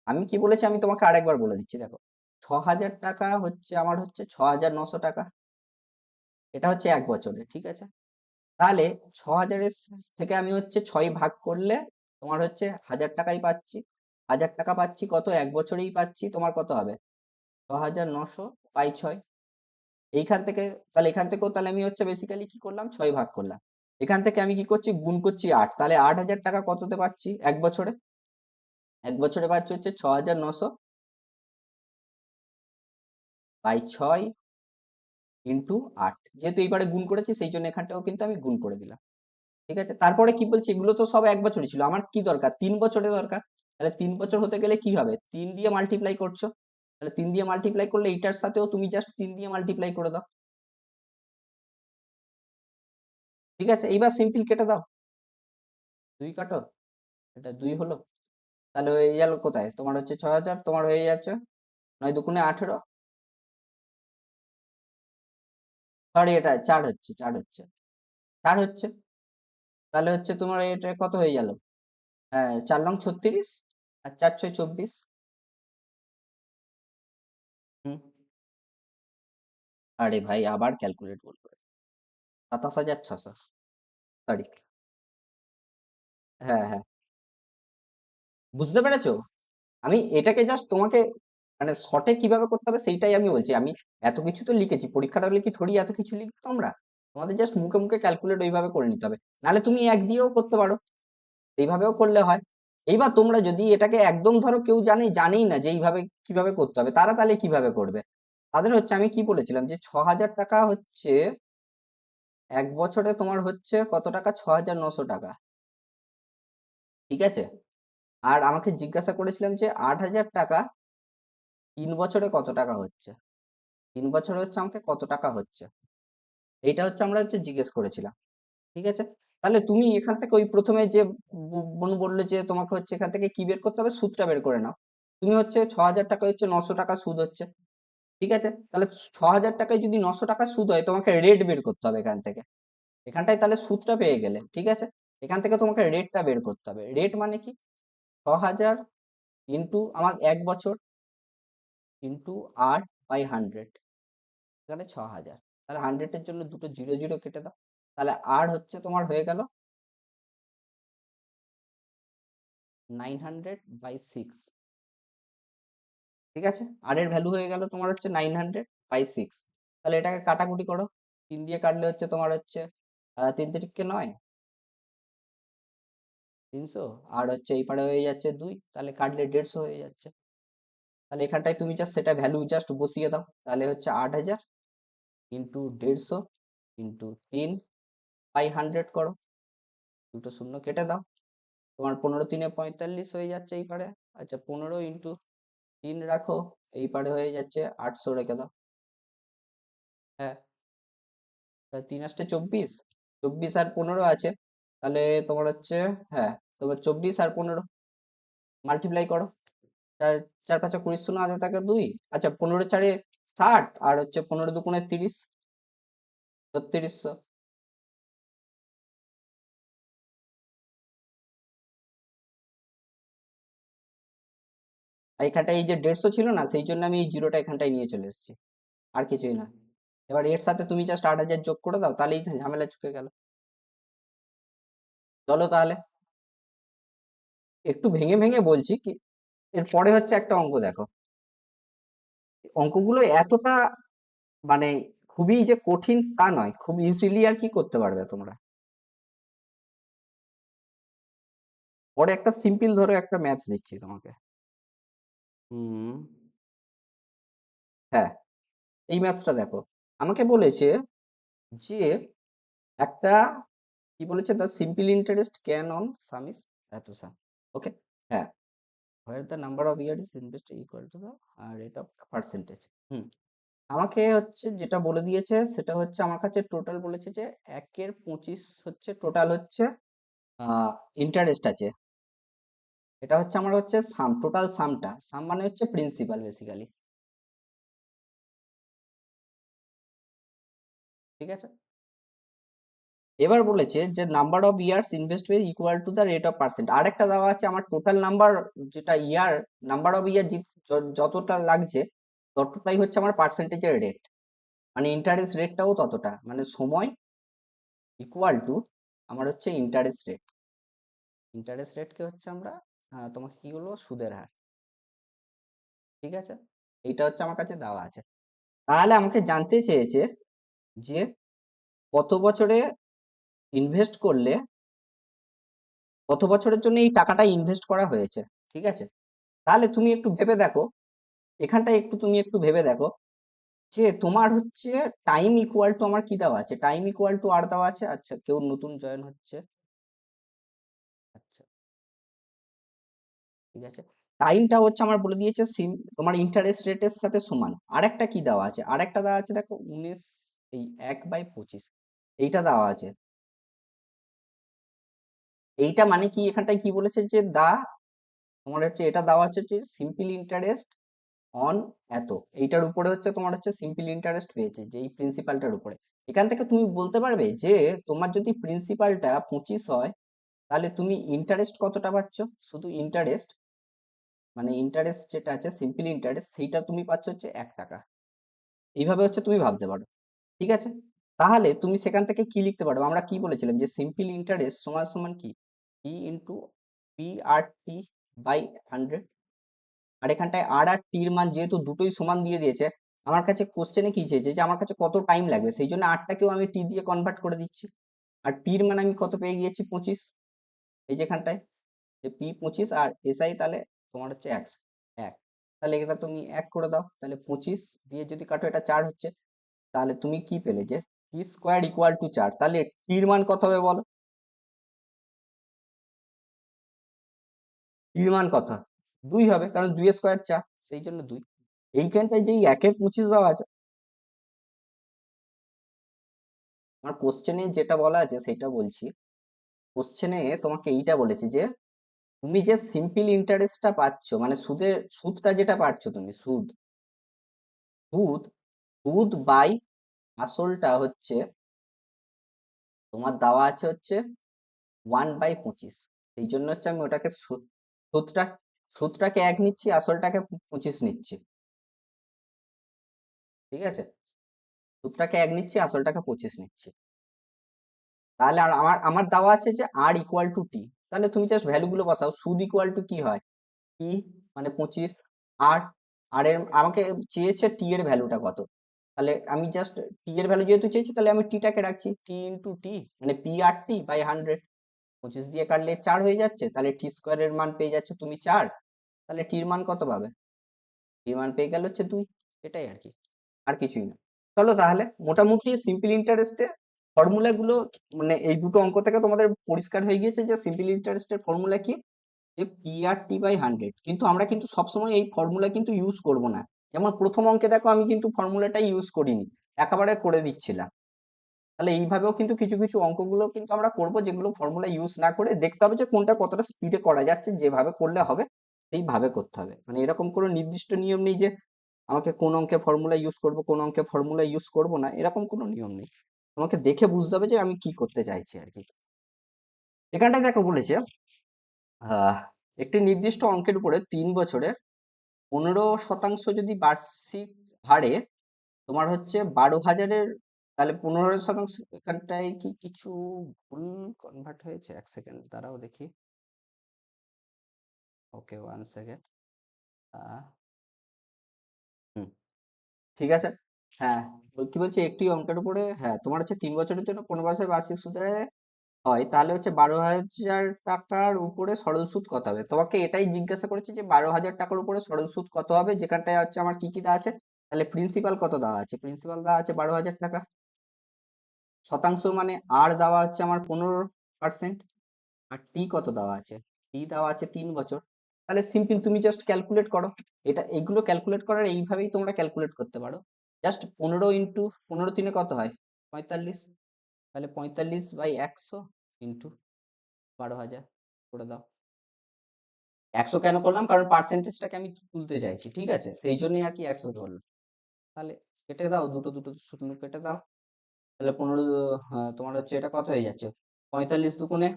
[SPEAKER 1] আমি কি বলেছি আমি তোমাকে আরেকবার বলে দিচ্ছি, দেখো 6,000 টাকা হচ্ছে আমার হচ্ছে 6,900 টাকা, এটা হচ্ছে 1 বছরে, ঠিক আছে। তাহলে 6,000-এর থেকে আমি হচ্ছে 6 ভাগ করলে তোমার হচ্ছে 1,000 টাকাই পাচ্ছি, 1,000 টাকা পাচ্ছি কত 1 বছরেই পাচ্ছি, তোমার কত হবে? 6,900/6। এইখান থেকে, তাহলে এখান থেকেও তাহলে আমি হচ্ছে বেসিক্যালি কি করলাম, 6 ভাগ করলাম, এখান থেকে আমি কি করছি, গুণ করছি 8, তাহলে 8,000 টাকা কততে পাচ্ছি 1 বছরে? 1 বছরে পাচ্ছি হচ্ছে 6,900/6 × 8, যেহেতু এইবারে গুণ করেছি সেই জন্য এখানটাও কিন্তু আমি গুণ করে দিলাম। ঠিক আছে, তারপরে কি বলছি, এগুলো তো সব 1 বছরই ছিল, আমার কি দরকার 3 বছরে দরকার। তাহলে 3 বছর হতে গেলে কি হবে, 3 দিয়ে মাল্টিপ্লাই করছো, তাহলে 3 দিয়ে মাল্টিপ্লাই করলে এইটার সাথেও তুমি জাস্ট 3 দিয়ে মাল্টিপ্লাই করে দাও। ঠিক আছে, এইবার সিম্পল কেটে দাও, 2 কাটো, এটা 2 হলো, তাহলে হয়ে গেল কোথায় তোমার হচ্ছে 6000, তোমার হয়ে যাচ্ছে 9 দুগুণে 18, সরি এটা 4 হচ্ছে, 4 হচ্ছে, 4 হচ্ছে, তাহলে হচ্ছে তোমার এটা কত হয়ে গেল, হ্যাঁ 4 লং 36 আর 4 6 24। হুম, আরে ভাই আবার ক্যালকুলেট বলবে, 27,600, সরি, হ্যাঁ হ্যাঁ, বুঝতে পেরেছো, আমি এটাকে জাস্ট তোমাকে মানে শর্টে কিভাবে করতে হবে সেইটাই আমি বলছি, আমি এত কিছু তো লিখেছি, পরীক্ষাটা হলে কি থোড়ি এত কিছু লিখতো আমরা, তোমাদের জাস্ট মুখে মুখে ক্যালকুলেট ওইভাবে করে নিতে হবে, নাহলে তুমি এক দিয়েও করতে পারো, এইভাবেও করলে হয়। এইবার তোমরা যদি এটাকে একদম ধরো কেউ জানেই না যে এইভাবে কিভাবে করতে হবে, তারা তাহলে কিভাবে করবে, তাদের হচ্ছে আমি কি বলেছিলাম যে 6,000 টাকা হচ্ছে 1 বছরে তোমার হচ্ছে কত টাকা, 6,900 টাকা, ঠিক আছে, আর আমাকে জিজ্ঞাসা করেছিলাম যে 8,000 টাকা 3 বছরে কত টাকা হচ্ছে, 3 বছরে হচ্ছে আমাকে কত টাকা হচ্ছে, এইটা হচ্ছে আমরা হচ্ছে জিজ্ঞেস করেছিলাম, ঠিক আছে। তাহলে তুমি এখান থেকে ওই প্রথমে যে বনু বললে যে তোমাকে হচ্ছে এখান থেকে কি বের করতে হবে, সুদটা বের করে নাও, তুমি হচ্ছে 6,000 টাকা হচ্ছে 900 টাকা সুদ হচ্ছে, ঠিক আছে, তাহলে 6,000 টাকায় যদি 900 টাকা সুদ হয় তোমাকে রেট বের করতে হবে এখান থেকে, এখানটায় তাহলে সুদটা পেয়ে গেলে, ঠিক আছে, এখান থেকে তোমাকে রেটটা বের করতে হবে, রেট মানে কি, 6,000 ইন্টু আমার 1 বছর ইন্টু আর বাই 100, এখানে 6,000, তাহলে 100-এর জন্য দুটো জিরো জিরো কেটে দাও, তাহলে আর হচ্ছে তোমার হয়ে গেল 900/6, ঠিক আছে, আর এর ভ্যালু হয়ে গেল তোমার হচ্ছে 900/6, তাহলে এটাকে কাটাকুটি করো, 3 দিয়ে কাটলে হচ্ছে তোমার হচ্ছে 3 3 9, 300, আর হচ্ছে এই পারে হয়ে যাচ্ছে 2, তাহলে কাটলে 150 হয়ে যাচ্ছে, তাহলে এখানটায় তুমি জাস্ট সেটা ভ্যালু জাস্ট বসিয়ে দাও, তাহলে হচ্ছে 8,000 ইন্টু 150 ইন্টু 3/100 করো, দুটো শূন্য কেটে দাও, তোমার 15 3 45 হয়ে যাচ্ছে এই পারে, আচ্ছা 15 ইন্টু 3 রাখো, এই পারে হয়ে যাচ্ছে 800, রেখে দাও, হ্যাঁ, তা 3 8 24, 24 আর 15 আছে, তাহলে তোমার হচ্ছে, হ্যাঁ তোমার 24 আর 15 মাল্টিপ্লাই করো, চার 4 5 20, শূন্য হাতে থাকে 2, আচ্ছা 15 4 60, আর হচ্ছে 15 দুগুণে 30, 3600, আর এখানটায় এই যে 150 ছিল না, সেই জন্য আমি এই জিরোটা এখানটায় নিয়ে চলে এসেছি, আর কিছুই না, এবার এর সাথে তুমি জাস্ট 8,000 যোগ করে দাও, তাহলেই ঝামেলা চুকে গেল। চলো তাহলে একটু ভেঙে ভেঙে বলছি কি, এরপরে হচ্ছে একটা অঙ্ক দেখো, অঙ্কগুলো এতটা মানে খুবই যে কঠিন তা নয়, খুব ইজিলি আর কি করতে পারবে তোমরা। পরে একটা সিম্পল ধরো একটা ম্যাথস দিচ্ছি তোমাকে, হুম, হ্যাঁ, এই ম্যাথসটা দেখো, আমাকে বলেছে যে একটা কি বলেছে, the simple interest can on sum is এত সাম, ওকে, হ্যাঁ, where the number of year is invest equal to the rate of percentage, hmm, আমাকে হচ্ছে যেটা বলে দিয়েছে সেটা হচ্ছে আমার কাছে টোটাল বলেছে যে 1/25 হচ্ছে টোটাল হচ্ছে ইন্টারেস্ট আছে, এটা হচ্ছে আমার হচ্ছে সাম, টোটাল সামটা, সাম মানে হচ্ছে প্রিন্সিপাল বেসিক্যালি, ঠিক আছে, এবার বলেছে যে number of years invest equal to the rate of percent, আরেকটা দেওয়া আছে আমার টোটাল নাম্বার, যেটা ইয়ার নাম্বার অফ ইয়ার যতটা লাগছে ততটাই হচ্ছে আমার পার্সেন্টেজের রেট, মানে ইন্টারেস্ট রেটটাও ততটা, মানে সময় ইকুয়াল টু আমার হচ্ছে ইন্টারেস্ট রেট, ইন্টারেস্ট রেটকে হচ্ছে আমরা তোমাকে কি বলবো, সুদের হার, ঠিক আছে, এইটা হচ্ছে আমার কাছে দেওয়া আছে, তাহলে আমাকে জানতে চেয়েছে যে কত বছরে ইনভেস্ট করলে, কত বছরের জন্য এই টাকাটা ইনভেস্ট করা হয়েছে, ঠিক আছে, তাহলে তুমি একটু ভেবে দেখো, এখানটায় একটু তুমি একটু ভেবে দেখো যে তোমার হচ্ছে টাইম ইকুয়াল টু আমার কি দেওয়া আছে, টাইম ইকুয়াল টু আর দেওয়া আছে, আচ্ছা কেউ নতুন জয়েন হচ্ছে, ঠিক আছে। টাইমটা হচ্ছে আমার বলে দিয়েছে তোমার ইন্টারেস্ট রেটের সাথে সমান। আরেকটা কি দেওয়া আছে, আরেকটা দেওয়া আছে দেখো 19 এই 1/25 এইটা দেওয়া আছে। এইটা মানে কি এখানটায় কি বলেছে যে তোমার হচ্ছে এটা দেওয়া হচ্ছে যে সিম্পল ইন্টারেস্ট অন এত, এইটার উপরে হচ্ছে তোমার হচ্ছে সিম্পল ইন্টারেস্ট পেয়েছে যে এই প্রিন্সিপালটার উপরে। এখান থেকে তুমি বলতে পারবে যে তোমার যদি প্রিন্সিপালটা 25 হয় তাহলে তুমি ইন্টারেস্ট কতটা পাচ্ছ, শুধু ইন্টারেস্ট মানে ইন্টারেস্ট যেটা আছে সিম্পল ইন্টারেস্ট সেইটা তুমি পাচ্ছ হচ্ছে 1 টাকা। এইভাবে হচ্ছে তুমি ভাবতে পারো। ঠিক আছে, তাহলে তুমি সেখান থেকে কি লিখতে পারো, আমরা কি বলেছিলাম যে সিম্পল ইন্টারেস্ট সমান সমান কি P into P R T by 100। আর এখানটায় আর টির মান যেহেতু দুটোই সমান দিয়ে দিয়েছে, আমার কাছে কোশ্চেনে কি চেয়েছে যে আমার কাছে কত টাইম লাগবে, সেই জন্য আরটাকেও আমি টি দিয়ে কনভার্ট করে দিচ্ছি। আর টির মান আমি কত পেয়ে গিয়েছি 25, এই যেখানটায় যে পি 25 আর এসআই তাহলে তোমার হচ্ছে 100 এক। তাহলে এটা তুমি 1 করে দাও, তাহলে 25 দিয়ে যদি কাটো এটা 4 হচ্ছে। তাহলে তুমি কি পেলে যে টি স্কোয়ার ইকুয়াল টু 4, তাহলে টির মান কত হবে বলো, টির মান কত 2 হবে, কারণ 2 এর স্কোয়ার 4, সেই জন্য 2। এইখানটায় যেই 1/25 দেওয়া আছে, আমার কোশ্চেনে যেটা বলা আছে সেটা বলছি। কোশ্চেনে তোমাকে এইটা বলেছে যে তুমি যে সিম্পল ইন্টারেস্টটা পাচ্ছ মানে সুদটা যেটা পাচ্ছ তুমি সুদ সুদ সুদ বাই আসলটা হচ্ছে তোমার দেওয়া আছে হচ্ছে 1/25। এই জন্য হচ্ছে আমি ওটাকে সুদটা সুদটাকে 1 নিচ্ছি, আসলটাকে 25 নিচ্ছি। ঠিক আছে, সুদটাকে 1 নিচ্ছি, আসলটাকে 25 নিচ্ছি। তাহলে আর আমার আমার দেওয়া আছে যে আর ইকুয়াল টু টি, তাহলে তুমি জাস্ট ভ্যালু গুলো বসাও। সুদ ইকুয়াল টু কি হয়, টি মানে 25, আর আর এর আমাকে চেয়েছে টি এর ভ্যালুটা কত, তাহলে আমি জাস্ট টি এর ভ্যালু যেহেতু চেয়েছি তাহলে আমি টিটাকে রাখছি, টি ইন্টু টি মানে পি আর টি বাই 100। 25 দিয়ে কাটলে 4 হয়ে যাচ্ছে, তাহলে টি স্কোয়ারের মান পেয়ে যাচ্ছে তুমি 4। তাহলে টির মান কত পাবে, টির মান পেয়ে গেল হচ্ছে 2। এটাই আর কি, আর কিছুই না। চলো তাহলে মোটামুটি সিম্পল ইন্টারেস্টে ফর্মুলা গুলো মানে এই দুটো অঙ্ক থেকে তোমাদের পরিষ্কার হয়ে গিয়েছে যে সিম্পল ইন্টারেস্টের ফর্মুলা কি, যে পি আর টি বাই 100। কিন্তু আমরা কিন্তু সবসময় এই ফর্মুলা কিন্তু ইউজ করব না। যেমন প্রথম অঙ্কে দেখো আমি কিন্তু ফর্মুলাটাই ইউজ করিনি, একেবারে করে দিচ্ছিলাম। তাহলে এইভাবেও কিন্তু কিছু কিছু অঙ্কগুলো কিন্তু আমরা করব যেগুলো ফর্মুলা ইউজ না করে দেখতে হবে যে কোনটা কতটা স্পিডে করা যাচ্ছে, যেভাবে করলে হবে সেইভাবে করতে হবে। মানে এরকম কোনো নির্দিষ্ট নিয়ম নেই যে আমাকে কোন অঙ্কে ফর্মুলা ইউজ করব কোন অঙ্কে ফর্মুলা ইউজ করব না, এরকম কোনো নিয়ম নেই। তোমাকে দেখে বুঝতে হবে যে আমি কি করতে চাইছি আর কি। এখানটায় দেখো বলেছে আহ একটি নির্দিষ্ট অঙ্কের উপরে 3 বছরে 15% যদি বার্ষিক হারে তোমার হচ্ছে 12,000-এর, তাহলে 15%। এখানটায় কি কিছু ভুল কনভার্ট হয়েছে, 1 সেকেন্ড দাঁড়াও দেখি। ওকে 1 সেকেন্ড। হুম, ঠিক আছে। হ্যাঁ, কি বলছে একটি অঙ্কের উপরে, হ্যাঁ তোমার হচ্ছে 3 বছরের জন্য 15% বার্ষিক সুদ হারে হয়, তাহলে হচ্ছে 12,000 টাকার উপরে সরল সুদ কত হবে। তোমাকে এটাই জিজ্ঞাসা করেছে যে 12,000 টাকার উপরে সরল সুদ কত হবে, যেখানটায় হচ্ছে আমার কি কি দেওয়া আছে। তাহলে প্রিন্সিপাল কত দেওয়া আছে, প্রিন্সিপাল দেওয়া আছে 12,000 টাকা। শতাংশ মানে আর দেওয়া হচ্ছে আমার 15%। আর টি কত দেওয়া আছে, টি দেওয়া আছে 3 বছর। তাহলে সিম্পল তুমি জাস্ট ক্যালকুলেট করো, এটা এইগুলো ক্যালকুলেট করার এইভাবেই তোমরা ক্যালকুলেট করতে পারো। জাস্ট 15 ইন্টু 15 কত হয় 45, তাহলে 45/100 ইন্টু 12,000 করে দাও। 100 কেন করলাম, কারণ পার্সেন্টেজটাকে আমি তুলতে চাইছি, ঠিক আছে, সেই জন্যই আর কি 100 ধরলাম। তাহলে কেটে দাও, দুটো দুটো শূন্য কেটে দাও। তাহলে 15 তোমার হচ্ছে এটা কত হয়ে যাচ্ছে, 45 দুগুণে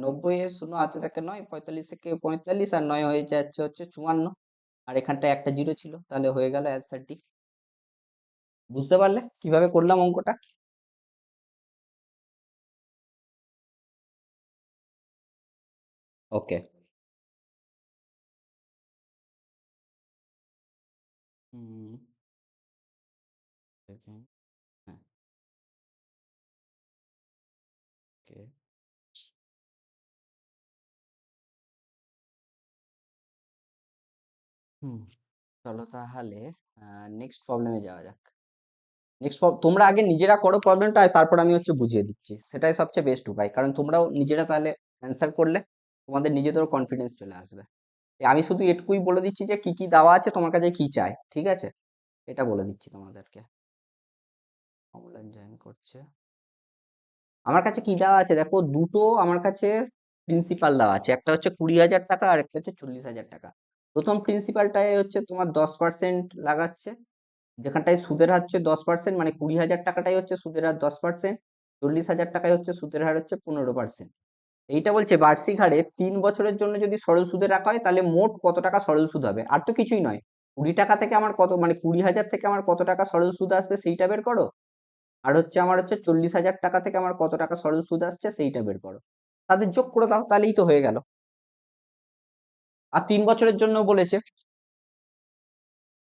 [SPEAKER 1] 90, এর শূন্য আছে থাকে 9, 45 থেকে 45 আর 9 হয়ে যাচ্ছে হচ্ছে 54। আর এখানটায় একটা জিরো ছিল, তাহলে হয়ে গেল 30। বুঝতে পারলে কিভাবে করলাম অঙ্কটা। ওকে। হুম, দেখি, হ্যাঁ, ওকে। হুম, চলো তাহলে নেক্সট প্রবলেমে যাওয়া যাক। নেক্সট তোমরা আগে নিজেরা করো প্রবলেমটা, তারপর আমি হচ্ছে বুঝিয়ে দিচ্ছি, সেটাই সবচেয়ে বেস্ট উপায়, কারণ তোমরাও নিজেরা তাহলে অ্যান্সার করলে তোমাদের নিজেদেরও কনফিডেন্স চলে আসবে। আমি শুধু এটুকুই বলে দিচ্ছি যে কি কি দেওয়া আছে, তোমার কাছে কি চাই, ঠিক আছে? এটা বলে দিচ্ছি তোমাদেরকে। অমলান জয়েন করছে। আমার কাছে কি দেওয়া আছে দেখো, দুটো আমার কাছে প্রিন্সিপাল দেওয়া আছে, একটা হচ্ছে 20,000 টাকা আর একটা হচ্ছে 40,000 টাকা। প্রথম প্রিন্সিপালটায় হচ্ছে তোমার 10% লাগাচ্ছে, যেখানটায় সুদের হার হচ্ছে 10%, মানে 20,000 টাকাটাই হচ্ছে সুদের হার 10%, 40,000 টাকায় হচ্ছে সুদের হার হচ্ছে 15%। এইটা বলছে বার্ষিক হারে 3 বছরের জন্য যদি সরল সুদে রাখা হয় তাহলে মোট কত টাকা সরল সুদ হবে, আর তো কিছুই নয়। 20 টাকা থেকে আমার কত, মানে 20,000 থেকে আমার কত টাকা সরল সুদ আসবে সেইটা বের করো, আর হচ্ছে আমার হচ্ছে 40,000 টাকা থেকে আমার কত টাকা সরল সুদ আসছে সেইটা বের করো, তাদের যোগ করে দাও, তাহলেই তো হয়ে গেল। আর 3 বছরের জন্য বলেছে,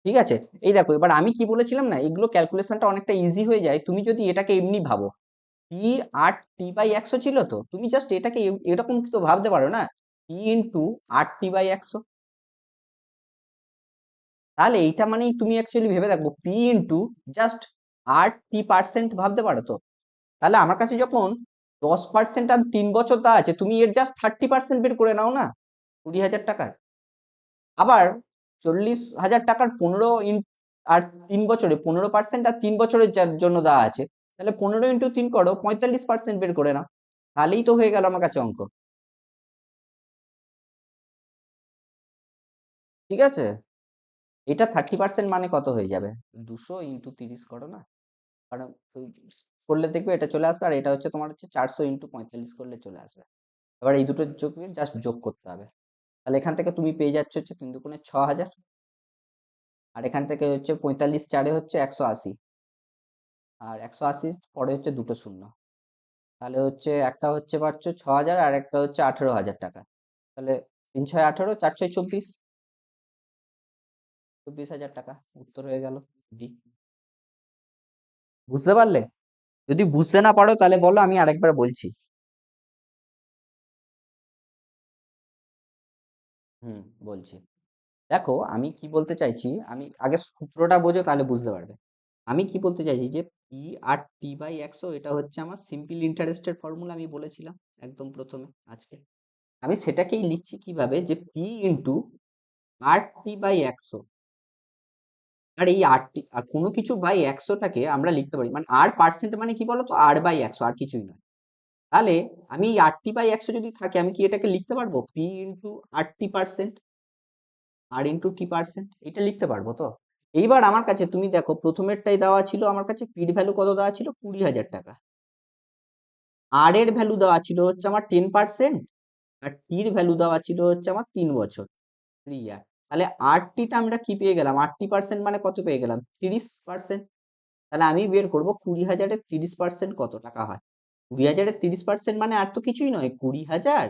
[SPEAKER 1] ঠিক আছে? এই দেখো, এবার আমি কি বলেছিলাম না, এগুলো ক্যালকুলেশনটা অনেকটা ইজি হয়ে যায় তুমি যদি এটাকে এমনি ভাবো। পি 8 টি বাই 100 ছিল, তো তুমি জাস্ট এটাকে এরকম তো ভাবতে পারো না, পি ইন্টু 8 টি বাই 100। তাহলে এইটা মানেই তুমি অ্যাকচুয়ালি ভেবে দেখো, পি ইন্টু জাস্ট 8 টি পার্সেন্ট ভাবতে পারো তো। তাহলে আমার কাছে যখন 10% আর 3 বছর দেওয়া আছে, তুমি এর জাস্ট 30% বের করে নাও না, 20,000 টাকার। আবার 40,000 টাকার 15 আর 3 বছরে 15% আর 3 বছরের জন্য দেওয়া আছে, তাহলে 15 × 3 করো, 45% বের করে নাও, তাহলেই তো হয়ে গেল আমার কাছে অঙ্ক, ঠিক আছে? এটা 30% মানে কত হয়ে যাবে, 200 × 30 করো না, কারণ ওই করলে দেখবে এটা চলে আসবে, আর এটা হচ্ছে তোমার হচ্ছে 400 × 45 করলে চলে আসবে। এবার এই দুটো যোগ জাস্ট যোগ করতে হবে, তাহলে এখান থেকে তুমি পেয়ে যাচ্ছ হচ্ছে 3 × 6 = 6,000, আর এখান থেকে হচ্ছে 45 হচ্ছে 180, আর 180 পরে হচ্ছে দুটো শূন্য, তাহলে হচ্ছে একটা হচ্ছে পাচ্ছ 6,000 আর একটা হচ্ছে 18,000 টাকা। তাহলে 3 × 6 = 18, 4 × 6 = 24, 24,000 টাকা উত্তর হয়ে গেল ডি। বুঝতে পারলে? যদি বুঝতে না পারো তাহলে বলো, আমি আরেকবার বলছি। হুম, বলছি। দেখো আমি কি বলতে চাইছি, আমি আগে সূত্রটা বোঝো তাহলে বুঝতে পারবে। আমি কি বলতে চাইছি যে পি আর টি/100 এটা হচ্ছে আমার সিম্পল ইন্টারেস্টের ফর্মুলা, আমি বলেছিলাম একদম প্রথমে আজকে। আমি সেটাকেই লিখছি কিভাবে, যে পি ইন্টু আর টি/100। আর এই আরটি আর কোনো কিছু বাই 100টাকে আমরা লিখতে পারি, মানে আর পার্সেন্ট মানে কি বলতো, r/100, আর কিছুই নয়। তাহলে আমি এই r/100 যদি থাকে, আমি কি এটাকে লিখতে পারবো পি ইন্টু r/t%, r/t%, এটা লিখতে পারবো তো। এইবার আমার কাছে তুমি দেখো, প্রথমেরটাই দেওয়া ছিল আমার কাছে, পির ভ্যালু কত দেওয়া ছিল, 20,000 টাকা। আর এর ভ্যালু দেওয়া ছিল হচ্ছে আমার 10%, আর টির ভ্যালু দেওয়া ছিল হচ্ছে আমার 3 বছর, 3 ইয়ার। তাহলে টা আমরা কি পেয়ে গেলাম, 80% মানে কত পেয়ে গেলাম, 30%। তাহলে আমি বের করবো 20,000-এর 30% কত টাকা হয়। 20,000-এর 30% মানে আর তো কিছুই নয়, 20,000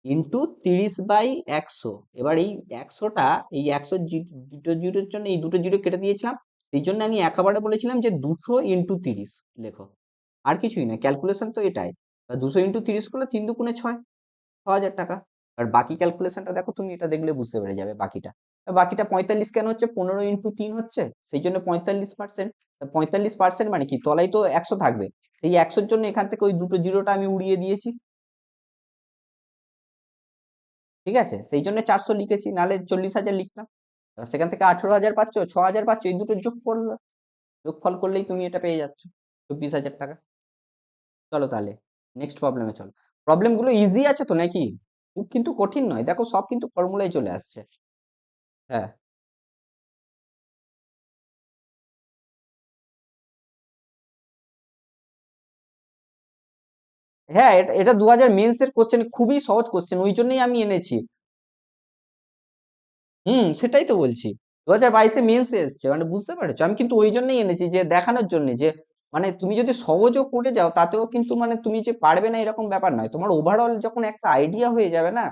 [SPEAKER 1] ইন্টু 30/100। এবার এই 100টা, এই 100 দুটো জিরোর জন্য এই দুটো জিরো কেটে দিয়েছিলাম, এই জন্য আমি একেবারে বলেছিলাম যে 200 × 30 লেখো, আর কিছুই না, ক্যালকুলেশন তো এটাই। 200 × 30 করলে 3 × 2 = 6, 6,000 টাকা। আর বাকি ক্যালকুলেশনটা দেখো, তুমি এটা দেখলে বুঝতে পেরে যাবে বাকিটা। বাকিটা 45 কেন হচ্ছে, 15 × 3 হচ্ছে, সেই জন্য 45%। 45% মানে কি, তলায় তো 100 থাকবে, এই 100-র জন্য এখান থেকে ওই দুটো জিরোটা আমি উড়িয়ে দিয়েছি, ঠিক আছে? সেই জন্য 400 লিখেছি, নাহলে 40,000 লিখতাম। এবার সেখান থেকে 18,000 পাচ্ছ, 6,000 পাচ্ছ, এই দুটো যোগ করলে, যোগফল করলেই তুমি এটা পেয়ে যাচ্ছ, 24,000 টাকা। চলো তাহলে নেক্সট প্রবলেমে চলো। প্রবলেম গুলো ইজি আছে তো নাকি? খুব কিন্তু কঠিন নয়, দেখো সব কিন্তু ফর্মুলায় চলে আসছে। হ্যাঁ, হ্যাঁ, এটা এটা 2000 মেন্স এর কোশ্চেন, খুবই সহজ কোশ্চেন, ওই জন্যই আমি এনেছি। সেটাই তো বলছি, 2022-এ মেন্সে এসছে, মানে বুঝতে পারছো, আমি কিন্তু ওই জন্যই এনেছি, যে দেখানোর জন্য যে মানে তুমি যদি সহজও করে যাও তাতেও কিন্তু মানে তুমি যে পারবে না এরকম ব্যাপার নয়, তোমার ওভারঅল যখন একটা আইডিয়া হয়ে যাবে না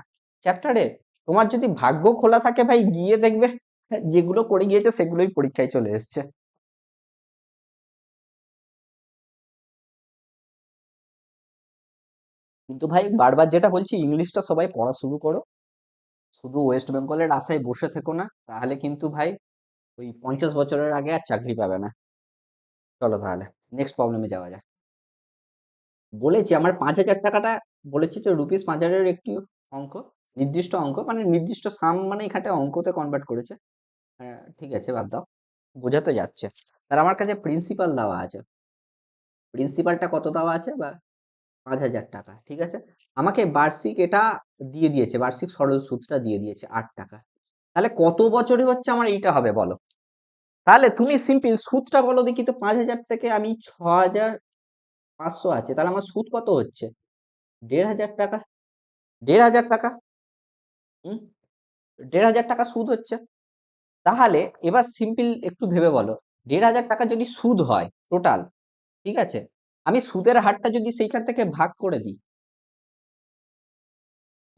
[SPEAKER 1] চ্যাপ্টারে, তোমার যদি ভাগ্য খোলা থাকে ভাই, গিয়ে দেখবে যেগুলো করে গিয়েছে সেগুলোই পরীক্ষায় চলে এসছে। কিন্তু ভাই বারবার যেটা বলছি, ইংলিশটা সবাই পড়া শুরু করো, শুধু ওয়েস্ট বেঙ্গলের আশায় বসে থেকো না, তাহলে কিন্তু ভাই ওই 50 বছরের আগে আর চাকরি পাবে না। চলো তাহলে নেক্সট প্রবলেমে যাওয়া যাক। বলেছি আমার 5,000 টাকাটা, বলেছি তো রুপিস 5,000-এর একটি অঙ্ক, নির্দিষ্ট অঙ্ক মানে নির্দিষ্ট সাম মানে এখানে অঙ্কতে কনভার্ট করেছে। হ্যাঁ ঠিক আছে, বাদ দাও, বোঝাতে যাচ্ছে। তার আমার কাছে প্রিন্সিপাল দেওয়া আছে, প্রিন্সিপালটা কত দেওয়া আছে বা ৫,০০০ টাকা, ঠিক আছে। আমাকে বার্ষিক এটা দিয়ে দিয়েছে, বার্ষিক সরল সুদটা দিয়ে দিয়েছে ৮ টাকা। তাহলে কত বছরে হচ্ছে আমার এইটা হবে বলো? তাহলে তুমি সিম্পল সুদটা বলো দেখি তো, ৫,০০০ থেকে আমি ৬,৫০০ আছে, তাহলে আমার সুদ কত হচ্ছে? ১,৫০০ টাকা। ১,৫০০ টাকা। হুম, ১,৫০০ টাকা সুদ হচ্ছে। তাহলে এবার সিম্পল একটু ভেবে বলো, ১,৫০০ টাকা যদি সুদ হয় টোটাল, ঠিক আছে, আমি সুদের হারটা যদি সেইখান থেকে ভাগ করে দিই,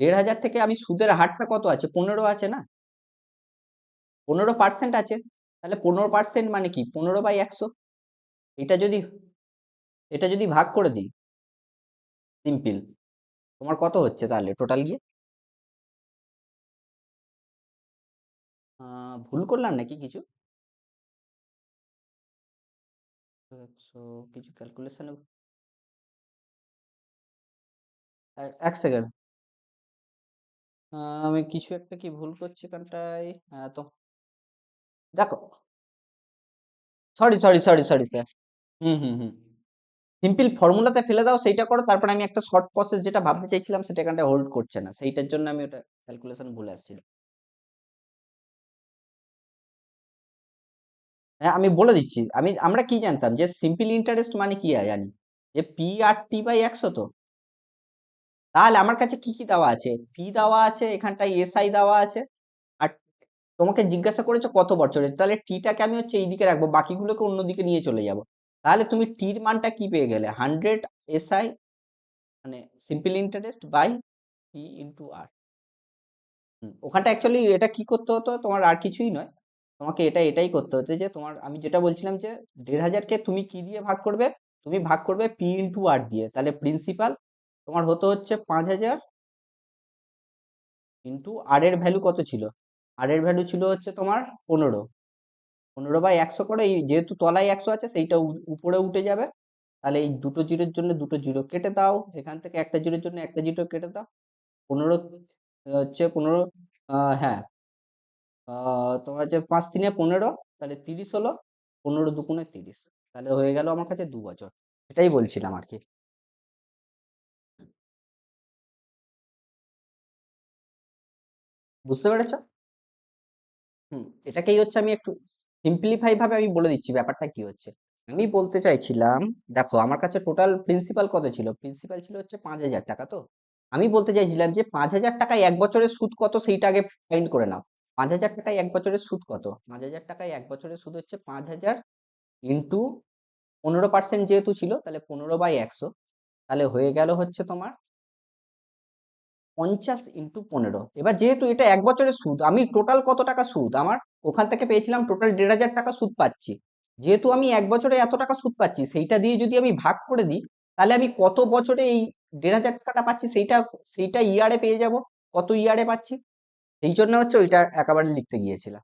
[SPEAKER 1] ১,৫০০ থেকে আমি সুদের হারটা কত আছে? ১৫ আছে না? ১৫% আছে। তাহলে ১৫% মানে কি? ১৫/১০০। এটা যদি এটা যদি ভাগ করে দিই সিম্পল, তোমার কত হচ্ছে তাহলে টোটাল গিয়ে? ভুল করলাম নাকি কিছু? ১০০ কিছু ক্যালকুলেশনে ১ সেকেন্ড। আমি কিছু একটা কি ভুল করছি এখানটায়? তো দেখো, সরি স্যার। হুম। সিম্পল ফর্মুলাতে ফেলে দাও, সেইটা করো, তারপরে আমি একটা শর্ট প্রসেস যেটা ভাবতে চাইছিলাম সেটা এখানটায় হোল্ড করছে না, সেইটার জন্য আমি ওটা ক্যালকুলেশন ভুলে আসছিল। হ্যাঁ আমি বলে দিচ্ছি, আমরা কি জানতাম যে সিম্পল ইন্টারেস্ট মানে কি জানি, যে পি আর টি বাই ১০০। তো তাহলে আমার কাছে কি কি দেওয়া আছে? পি দেওয়া আছে, এখানটায় এসআই দেওয়া আছে, আর তোমাকে জিজ্ঞাসা করেছো কত বছরের, তাহলে টিটাকে আমি হচ্ছে এইদিকে রাখবো, বাকিগুলোকে অন্যদিকে নিয়ে চলে যাব। তাহলে তুমি টির মানটা কি পেয়ে গেলে? 100 এসআই মানে simple interest by P into R. ওখানটা অ্যাকচুয়ালি এটা কি করতে হতো তোমার, আর কিছুই নয়, তোমাকে এটাই করতে হতো যে তোমার, আমি যেটা বলছিলাম যে ১,৫০০কে তুমি কি দিয়ে ভাগ করবে? তুমি ভাগ করবে পি ইন্টু আর দিয়ে। তাহলে প্রিন্সিপাল তোমার হতে হচ্ছে ৫,০০০ ইন্টু আর এর ভ্যালু কত ছিল? আর এর ভ্যালু ছিল হচ্ছে তোমার ১৫। ১৫/১০০ করে, এই যেহেতু তলায় ১০০ আছে সেইটা উপরে উঠে যাবে। তাহলে এই দুটো জিরোর জন্য দুটো জিরো কেটে দাও, এখান থেকে একটা জিরোর জন্য একটা জিরো কেটে দাও। ১৫ হচ্ছে ১৫, হ্যাঁ, তোমার যে ৫ × ৩ = ১৫, তাহলে ৩০ হলো, ১৫ × ২ = ৩০, তাহলে হয়ে গেল আমার কাছে ২ বছর। এটাই বলছিলাম আর কি। বুঝতে পেরেছো? এটাকেই হচ্ছে আমি একটু সিম্পলিফাই ভাবে আমি বলে দিচ্ছি ব্যাপারটা কি হচ্ছে। আমি বলতে চাইছিলাম, দেখো আমার কাছে টোটাল প্রিন্সিপাল কত ছিল? প্রিন্সিপাল ছিল হচ্ছে ৫,০০০ টাকা। তো আমি বলতে চাইছিলাম যে ৫,০০০ টাকায় ১ বছরের সুদ কত সেইটা আগে ফাইন্ড করে নাও। ৫,০০০ টাকায় ১ বছরের সুদ কত? ৫,০০০ টাকায় ১ বছরের সুদ হচ্ছে ৫,০০০ ইন্টু ১৫% যেহেতু ছিল, তাহলে ১৫/১০০, তাহলে হয়ে গেল হচ্ছে তোমার ৫০ × ১৫। এবার যেহেতু এটা ১ বছরের সুদ, আমি টোটাল কত টাকা সুদ আমার ওখান থেকে পেয়েছিলাম? টোটাল ১,৫০০ টাকা সুদ পাচ্ছি। যেহেতু আমি ১ বছরে এত টাকা সুদ পাচ্ছি, সেইটা দিয়ে যদি আমি ভাগ করে দিই, তাহলে আমি কত বছরে এই ১,৫০০ টাকাটা পাচ্ছি সেইটা সেইটা ইয়ারে পেয়ে যাব, কত ইয়ারে পাচ্ছি। সেই জন্য হচ্ছে ওইটা একেবারে লিখতে গিয়েছিলাম।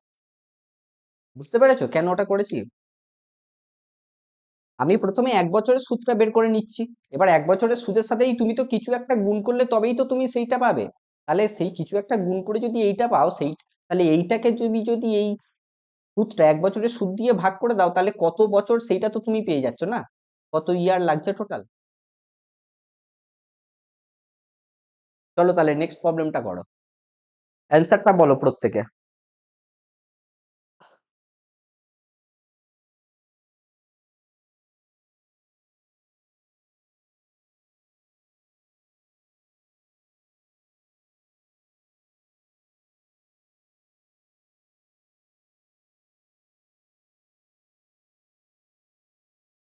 [SPEAKER 1] বুঝতে পেরেছো কেন ওটা করেছি? আমি প্রথমে ১ বছরের সুদটা বের করে নিচ্ছি। এবার ১ বছরের সুদের সাথেই তুমি তো কিছু একটা গুণ করলে তবেই তো তুমি সেইটা পাবে। তাহলে সেই কিছু একটা গুণ করে যদি এইটা পাও, তাহলে এইটাকে তুমি যদি এই সুদটা ১ বছরের সুদ দিয়ে ভাগ করে দাও, তাহলে কত বছর সেইটা তো তুমি পেয়ে যাচ্ছ না, কত ইয়ার লাগছে টোটাল। চলো তাহলে নেক্সট প্রবলেমটা করো, অ্যান্সারটা বলো প্রত্যেকে।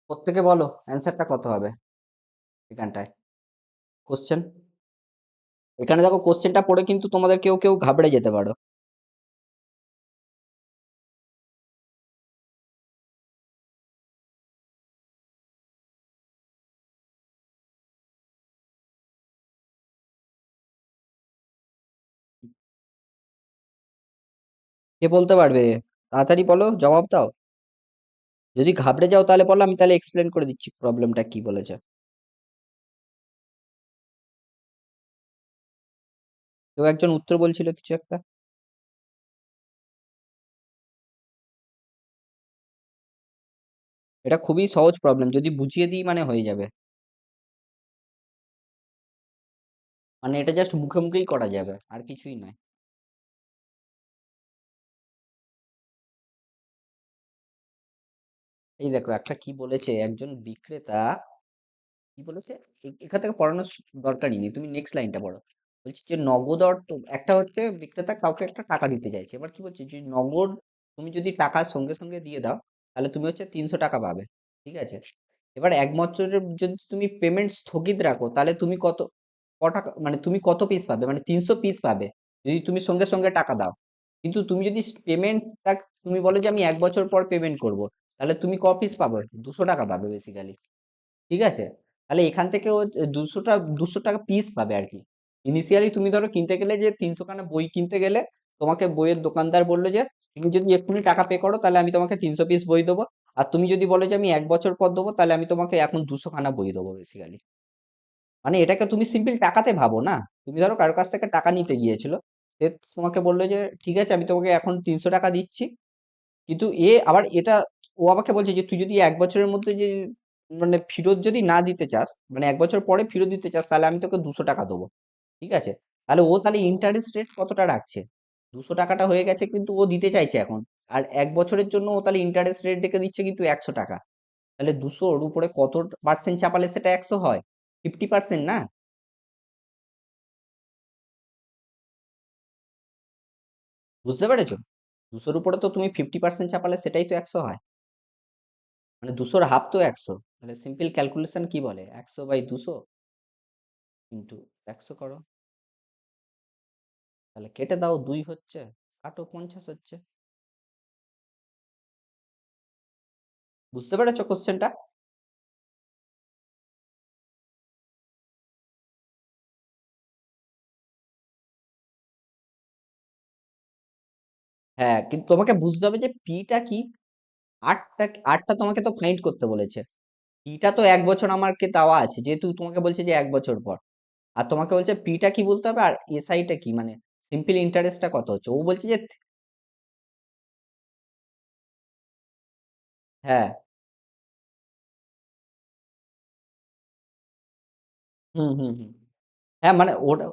[SPEAKER 1] প্রত্যেকে বলো অ্যান্সারটা কত হবে এখানটায়, কোশ্চেন। এখানে দেখো কোশ্চেনটা পড়ে কিন্তু তোমাদের কেউ কেউ ঘাবড়ে যেতে পারো। কে বলতে পারবে? তাড়াতাড়ি বলো, জবাব দাও। যদি ঘাবড়ে যাও তাহলে বলো, আমি তাহলে এক্সপ্লেন করে দিচ্ছি প্রবলেমটা কি বলেছে। কেউ একজন উত্তর বলছিল কিছু একটা। এটা খুবই সহজ প্রবলেম, যদি বুঝিয়ে দিই মানে হয়ে যাবে। মানে এটা জাস্ট মুখে মুখেই করা যাবে, আর কিছুই নয়। এই দেখো একটা কি বলেছে একজন বিক্রেতা, কি বলেছে, এখান থেকে পড়ানোর দরকারই নেই, তুমি নেক্সট লাইনটা পড়ো। বলছি যে নগদ অর্থ, একটা হচ্ছে বিক্রেতা কাউকে একটা টাকা দিতে চাইছে, এবার কি বলছে যে নগদ তুমি যদি টাকা সঙ্গে সঙ্গে দিয়ে দাও তাহলে তুমি হচ্ছে 300 টাকা পাবে, ঠিক আছে। এবার 1 বছরের যদি তুমি পেমেন্ট স্থগিত রাখো তাহলে তুমি ক টাকা মানে তুমি কত পিস পাবে, মানে 300 পিস পাবে যদি তুমি সঙ্গে সঙ্গে টাকা দাও। কিন্তু তুমি যদি পেমেন্টটা তুমি বলো যে আমি 1 বছর পর পেমেন্ট করব, তাহলে তুমি ক পিস পাবে, 200 টাকা পাবে বেসিক্যালি, ঠিক আছে। তাহলে এখান থেকে ও 200 টাকা পিস পাবে আর কি। ইনিশিয়ালি তুমি ধরো কিনতে গেলে যে 300 খানা বই কিনতে গেলে, তোমাকে বইয়ের দোকানদার বললো যে তুমি যদি এক্ষুনি টাকা পে করো তাহলে আমি তোমাকে 300 পিস বই দেবো। আর তুমি যদি বলো যে আমি 1 বছর পর দেবো তাহলে আমি তোমাকে এখন 200 খানা বই দেবো বেসিক্যালি। মানে এটাকে তুমি সিম্পল টাকাতে ভাবো না। তুমি ধরো কারোর কাছ থেকে টাকা নিতে গিয়েছিল, সে তোমাকে বললো যে ঠিক আছে আমি তোমাকে এখন 300 টাকা দিচ্ছি, কিন্তু এ আবার এটা, ও আমাকে বলছে যে তুই যদি 1 বছরের মধ্যে যে মানে ফেরত যদি না দিতে চাস, মানে 1 বছর পরে ফেরত দিতে চাস তাহলে আমি তোকে 200 টাকা দেবো, ঠিক আছে। তাহলে ও তাহলে ইন্টারেস্ট রেট কতটা রাখছে, 200 টাকাটা হয়ে গেছে কিন্তু ও দিতে চাইছে এখন। আর 1 বছরের জন্য ও তাহলে ইন্টারেস্ট রেট রেখে দিচ্ছে কিন্তু 100 টাকা। তাহলে 200-র উপরে কত পার্সেন্ট চাপালে সেটা 100 হয়, 50% না। বুঝতে পেরেছো? 200-র উপরে তো তুমি 50% চাপালে সেটাই তো 100 হয়। মানে 200-র হাফ তো 100। তাহলে সিম্পল ক্যালকুলেশন কি বলে, 100/200 ইন্টু 100 করো। তাহলে কেটে দাও, 2 হচ্ছে, কাটো, 50 হচ্ছে। বুঝতে পেরেছো কোশ্চেনটা? হ্যাঁ, কিন্তু তোমাকে বুঝতে হবে যে পিটা কি। আটটা, আটটা তোমাকে তো ফাইন্ড করতে বলেছে। পিটা তো 1 বছর আমাকে দেওয়া আছে, যেহেতু তোমাকে বলছে যে 1 বছর পর। আর তোমাকে বলছে পিটা কি বলতে হবে, আর এসআইটা কি, মানে সিম্পল ইন্টারেস্টটা কত হচ্ছে। ও বলছে যে হ্যাঁ, হুম হুম হুম, হ্যাঁ মানে ওটা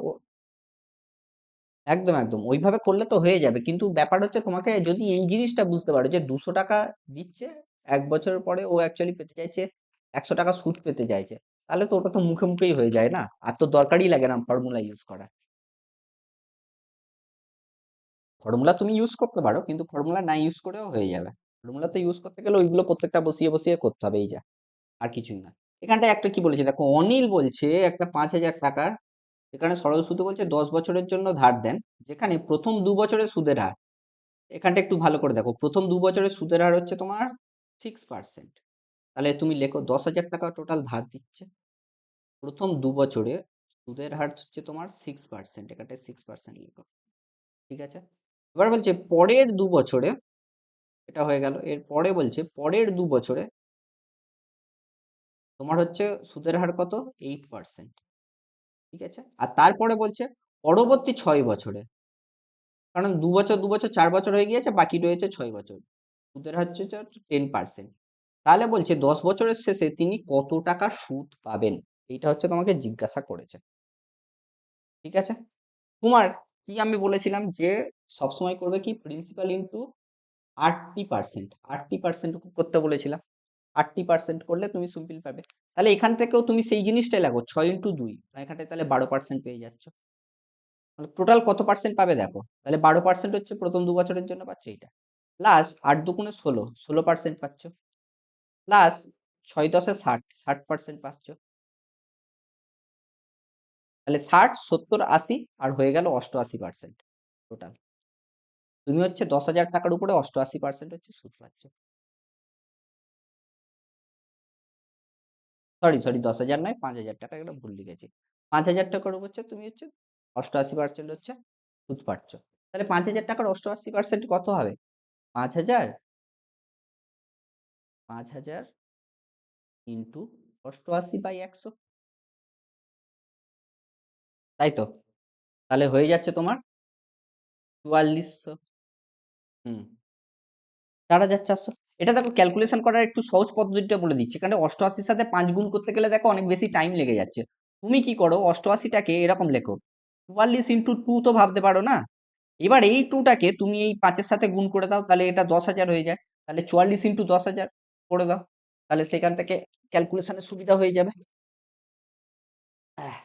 [SPEAKER 1] একদম একদম ওইভাবে করলে তো হয়ে যাবে, কিন্তু ব্যাপার হচ্ছে তোমাকে যদি এই জিনিসটা বুঝতে পারো যে 200 টাকা দিচ্ছে, 1 বছর পরে ও অ্যাকচুয়ালি পেতে চাইছে 100 টাকা সুদ পেতে চাইছে, তাহলে তো ওটা তো মুখে মুখেই হয়ে যায় না, আর তো দরকারই লাগে না ফর্মুলা ইউজ করা। ফর্মুলা তুমি ইউজ করতে পারো, কিন্তু ফর্মুলা না ইউজ করেও হয়ে যাবে। ফর্মুলাতে ইউজ করতে গেলে ওইগুলো প্রত্যেকটা বসিয়ে বসিয়ে করতে হবে, এই যা, আর কিছুই না। এখানটায় একটা কি বলেছে দেখো, অনিল বলছে একটা 5,000 টাকার, এখানে সরল সুদে বলছে 10 বছরের জন্য ধার দেন, যেখানে প্রথম 2 বছরের সুদের হার, এখানটা একটু ভালো করে দেখো, প্রথম 2 বছরের সুদের হার হচ্ছে তোমার 6%। তাহলে তুমি লেখো 10,000 টাকা টোটাল ধার দিচ্ছে, প্রথম 2 বছরে সুদের হার হচ্ছে তোমার 6%, এখানটা 6% লিখো, ঠিক আছে। এবার বলছে পরের 2 বছরে, এটা হয়ে গেল, এর পরে বলছে পরের 2 বছরে তোমার হচ্ছে সুদের হার কত, 8%, ঠিক আছে। আর তারপরে বলছে পরবর্তী 6 বছরে, কারণ 2 বছর 2 বছর 4 বছর হয়ে গিয়েছে, বাকি রয়েছে 6 বছর, সুদের হার হচ্ছে 10%। তাহলে বলছে 10 বছরের শেষে তিনি কত টাকা সুদ পাবেন, এইটা হচ্ছে তোমাকে জিজ্ঞাসা করেছে, ঠিক আছে। তোমার কি আমি বলেছিলাম যে সবসময় করবে কি, প্রিন্সিপাল ইন্টু 80%, 80% করতে বলেছিলাম। 80% করলে তুমি সিম্পল পাবে। তাহলে এখান থেকেও তুমি সেই জিনিসটাই লাগো, 6 ইন্টু 2, এখানটায় তাহলে 12% পেয়ে যাচ্ছ। মানে টোটাল কত পার্সেন্ট পাবে দেখো, তাহলে 12% হচ্ছে প্রথম 2 বছরের জন্য পাচ্ছ এইটা, প্লাস 8 দুগুণে 16, 16% পাচ্ছ, প্লাস 6 10-এ 60, 60% পাচ্ছ। তাহলে 60 70 80, আর হয়ে গেল 88% টোটাল। তুমি হচ্ছে 10,000 টাকার উপরে 88% হচ্ছে সুদ পাচ্ছ। সরি সরি, 10,000 নয়, 5,000 টাকা, একটা ভুল লিখেছি। 5,000 টাকার উপর হচ্ছে তুমি হচ্ছে 88% হচ্ছে সুদ পাচ্ছ। তাহলে 5,000 টাকার 88% কত হবে, 5,000, 5,000 ইন্টু 88/100, তাই তো। তাহলে হয়ে যাচ্ছে তোমার 4400। হুম, 4,400। এটা দেখো ক্যালকুলেশন করার একটু সহজ পদ্ধতিটা বলে দিচ্ছি, কারণ 88-র সাথে 5 গুণ করতে গেলে দেখো অনেক বেশি টাইম লেগে যাচ্ছে। তুমি কি করো, 88টাকে এরকম লেখো, 44 × 2 তো ভাবতে পারো না। এবার এই 2টাকে তুমি এই 5-এর সাথে গুণ করে দাও, তাহলে এটা 10,000 হয়ে যায়। তাহলে 44 × 10,000 করে দাও, তাহলে সেখান থেকে ক্যালকুলেশনের সুবিধা হয়ে যাবে। আহ,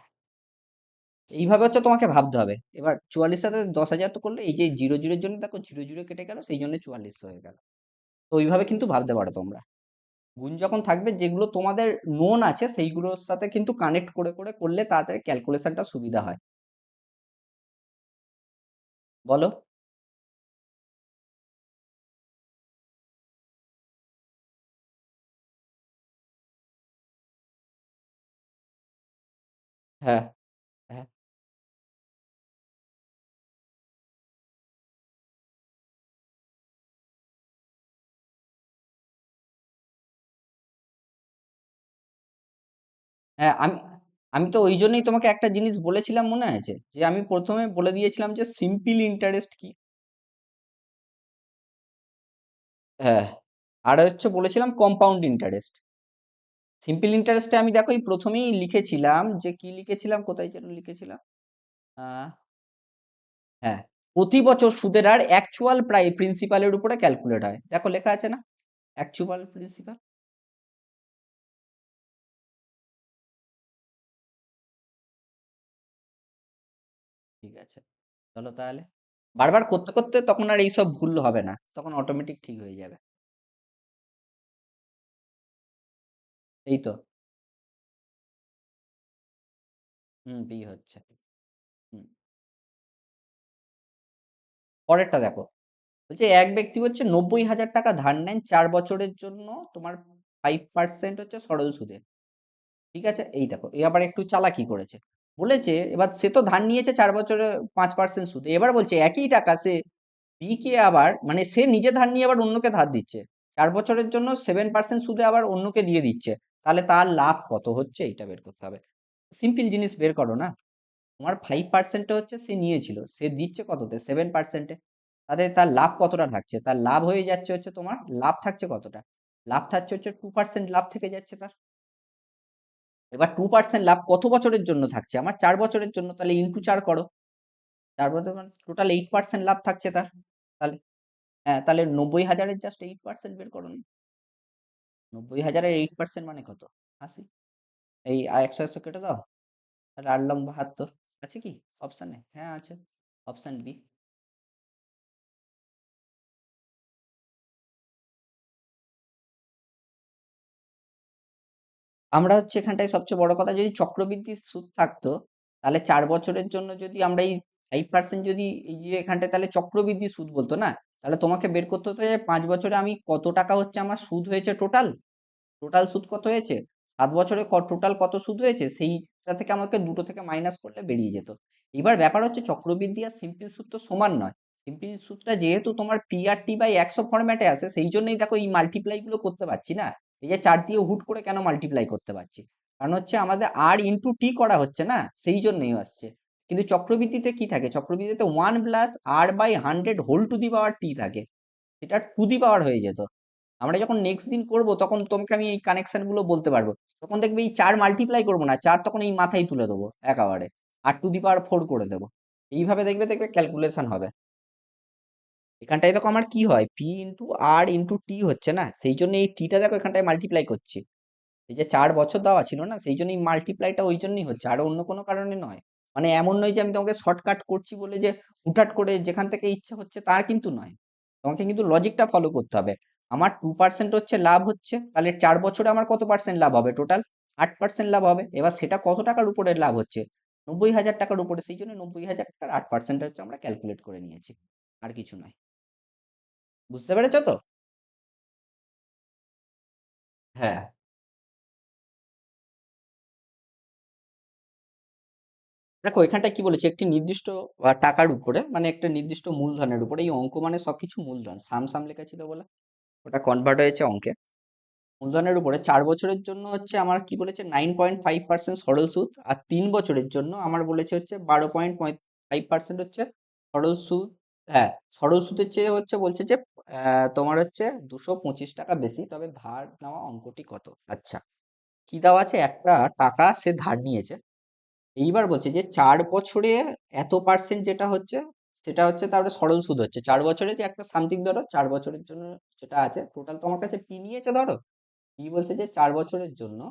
[SPEAKER 1] এইভাবে হচ্ছে তোমাকে ভাবতে হবে। এবার 44 সাথে 10,000 তো করলে, এই যে 00 এর জন্য দেখো 00 কেটে গেল, সেই জন্য 4400 হয়ে গেল। তো ওইভাবে কিন্তু ভাবতে পারো তোমরা। গুণ যখন থাকবে, যেগুলো তোমাদের নোন আছে সেইগুলোর সাথে কিন্তু কানেক্ট করে করে করলে তাড়াতাড়ি ক্যালকুলেশনটা সুবিধা হয়। বলো। হ্যাঁ, হ্যাঁ, হ্যাঁ। আমি আমি তো ওই জন্যই তোমাকে একটা জিনিস বলেছিলাম, মনে আছে যে আমি প্রথমে বলে দিয়েছিলাম যে সিম্পল ইন্টারেস্ট কি। হ্যাঁ, আর হচ্ছে বলেছিলাম কম্পাউন্ড ইন্টারেস্ট। সিম্পল ইন্টারেস্টে আমি দেখো এই প্রথমেই লিখেছিলাম, যে কি লিখেছিলাম, কোথায় যেন লিখেছিলাম, আহ হ্যাঁ, প্রতি বছর সুদের হার অ্যাকচুয়াল প্রিন্সিপালের উপরে ক্যালকুলেট হয়, দেখো লেখা আছে না, অ্যাকচুয়াল প্রিন্সিপাল। ঠিক আছে, চলো তাহলে। বারবার করতে করতে তখন আর এইসব ভুল হবে না, তখন অটোমেটিক ঠিক হয়ে যাবে। এই তো। হুম, বি হচ্ছে। হুম, পরেরটা দেখো, বলছে এক ব্যক্তি হচ্ছে 90,000 টাকা ধার নেন 4 বছরের জন্য, তোমার 5% হচ্ছে সরল সুদে। ঠিক আছে, এই দেখো এ আবার একটু চালাকি করেছে। বলেছে এবার সে তো ধার নিয়েছে 4 বছরে 5% সুদে, এবার বলছে একই টাকা সে বি কে আবার, মানে সে নিজে ধার নিয়ে আবার অন্যকে ধার দিচ্ছে, 4 বছরের জন্য 7% সুদে আবার অন্যকে দিয়ে দিচ্ছে, তাহলে তার লাভ কত হচ্ছে এইটা বের করতে হবে। সিম্পল জিনিস বের করো না। তোমার 5%-এ হচ্ছে সে নিয়েছিল, সে দিচ্ছে কততে, 7%-এ, তাতে তার লাভ কতটা থাকছে, তার লাভ হয়ে যাচ্ছে হচ্ছে, তোমার লাভ থাকছে কতটা, লাভ থাকছে হচ্ছে 2% লাভ থেকে যাচ্ছে তার। এবার 2% লাভ কত বছরের জন্য থাকছে, আমার 4 বছরের জন্য, তাহলে ইন্টু 4 করো, 4 বছর মানে টোটাল 8% লাভ থাকছে তার। তাহলে হ্যাঁ, তাহলে 90,000-এর জাস্ট 8% বের করো না। 90,000-এর 8% মানে কত, 80। এই 100 কেটে দাও, তাহলে 8 লং 72। আছে কি অপশানে? হ্যাঁ আছে, অপশান বি। আমরা হচ্ছে এখানটায় সবচেয়ে বড় কথা, যদি চক্রবৃদ্ধি সুদ থাকতো, তাহলে 4 বছরের জন্য যদি আমরা এই 5% যদি এই যে এখানটায়, তাহলে চক্রবৃদ্ধি সুদ বলতো না, তাহলে তোমাকে বের করতে হতো যে 5 বছরে আমি কত টাকা হচ্ছে আমার সুদ হয়েছে, টোটাল টোটাল সুদ কত হয়েছে, 7 বছরে টোটাল কত সুদ হয়েছে, সেইটা থেকে আমাকে দুটো থেকে মাইনাস করলে বেরিয়ে যেত। এবার ব্যাপার হচ্ছে চক্রবৃদ্ধি আর সিম্পল সুদ তো সমান নয়। সিম্পল সুদটা যেহেতু তোমার PRT/100 ফরম্যাটে আছে, সেই জন্যই দেখো এই মাল্টিপ্লাই গুলো করতে পারছি না। এই যে 4 দিয়ে হুট করে কেন মাল্টিপ্লাই করতে পারছি, কারণ হচ্ছে আমাদের R × T করা হচ্ছে না, সেই জন্যই আসছে। কিন্তু চক্রবৃদ্ধিতে কি থাকে, চক্রবৃদ্ধিতে 1 + R/100 whole to the power T থাকে, এটা টু দি পাওয়ার হয়ে যেত। আমরা যখন নেক্সট দিন করব, তখন তোমাকে আমি এই কানেকশন গুলো বলতে পারবো, তখন দেখবে এই 4 মাল্টিপ্লাই করবো না, 4 তখন এই মাথায় তুলে দেবো একেবারে, R⁴ করে দেবো। এইভাবে দেখবে দেখবে ক্যালকুলেশন হবে। এখানটায় দেখো আমার কি হয়, P × R × T হচ্ছে না, সেই জন্য এই টিটা দেখো এখানটায় মাল্টিপ্লাই করছি। এই যে 4 বছর দেওয়া ছিল না, সেই জন্য এই মাল্টিপ্লাইটা ওই জন্যই হচ্ছে, আর অন্য কোনো কারণে নয়। মানে এমন নয় যে আমি তোমাকে শর্টকাট করছি বলে যে হুটহাট করে যেখান থেকে ইচ্ছা হচ্ছে, তার কিন্তু নয়। তোমাকে কিন্তু লজিকটা ফলো করতে হবে। আমার 2% হচ্ছে লাভ হচ্ছে, তাহলে 4 বছরে আমার কত পার্সেন্ট লাভ হবে, টোটাল 8% লাভ হবে। এবার সেটা কত টাকার উপরে লাভ হচ্ছে, 90,000 টাকার উপরে, সেই জন্য 90,000 টাকার 8% হচ্ছে আমরা ক্যালকুলেট করে নিয়েছি, আর কিছু নয়। বুঝতে পেরেছো তো? হ্যাঁ, দেখো এখানটায় কি বলেছে, একটি নির্দিষ্ট টাকার উপরে, মানে একটা নির্দিষ্ট মূলধনের উপরে, এই অঙ্ক মানে সবকিছু মূলধন, সাম সাম লেখা ছিল বলে ওটা কনভার্ট হয়েছে অঙ্কে। মূলধনের উপরে 4 বছরের জন্য হচ্ছে আমার কি বলেছে, 9.5% সরল সুদ, আর 3 বছরের জন্য আমার বলেছে হচ্ছে 5% হচ্ছে সরল সুদ। হ্যাঁ, সরল সুদের চেয়ে হচ্ছে বলছে যে তোমার হচ্ছে 225 টাকা বেশি, তবে ধার নেওয়া অঙ্কটি কত? আচ্ছা, কি দেওয়া আছে? একটা টাকা সে ধার নিয়েছে। এইবার বলছে যে 4 বছরে এত পার্সেন্ট যেটা হচ্ছে, সেটা হচ্ছে তারপরে সরল সুদ হচ্ছে 4 বছরে, যে একটা সামথিং ধরো 4 বছরের জন্য যেটা আছে টোটাল তোমার কাছে পি নিয়েছে ধরো। পি বলছে যে 4 বছরের জন্য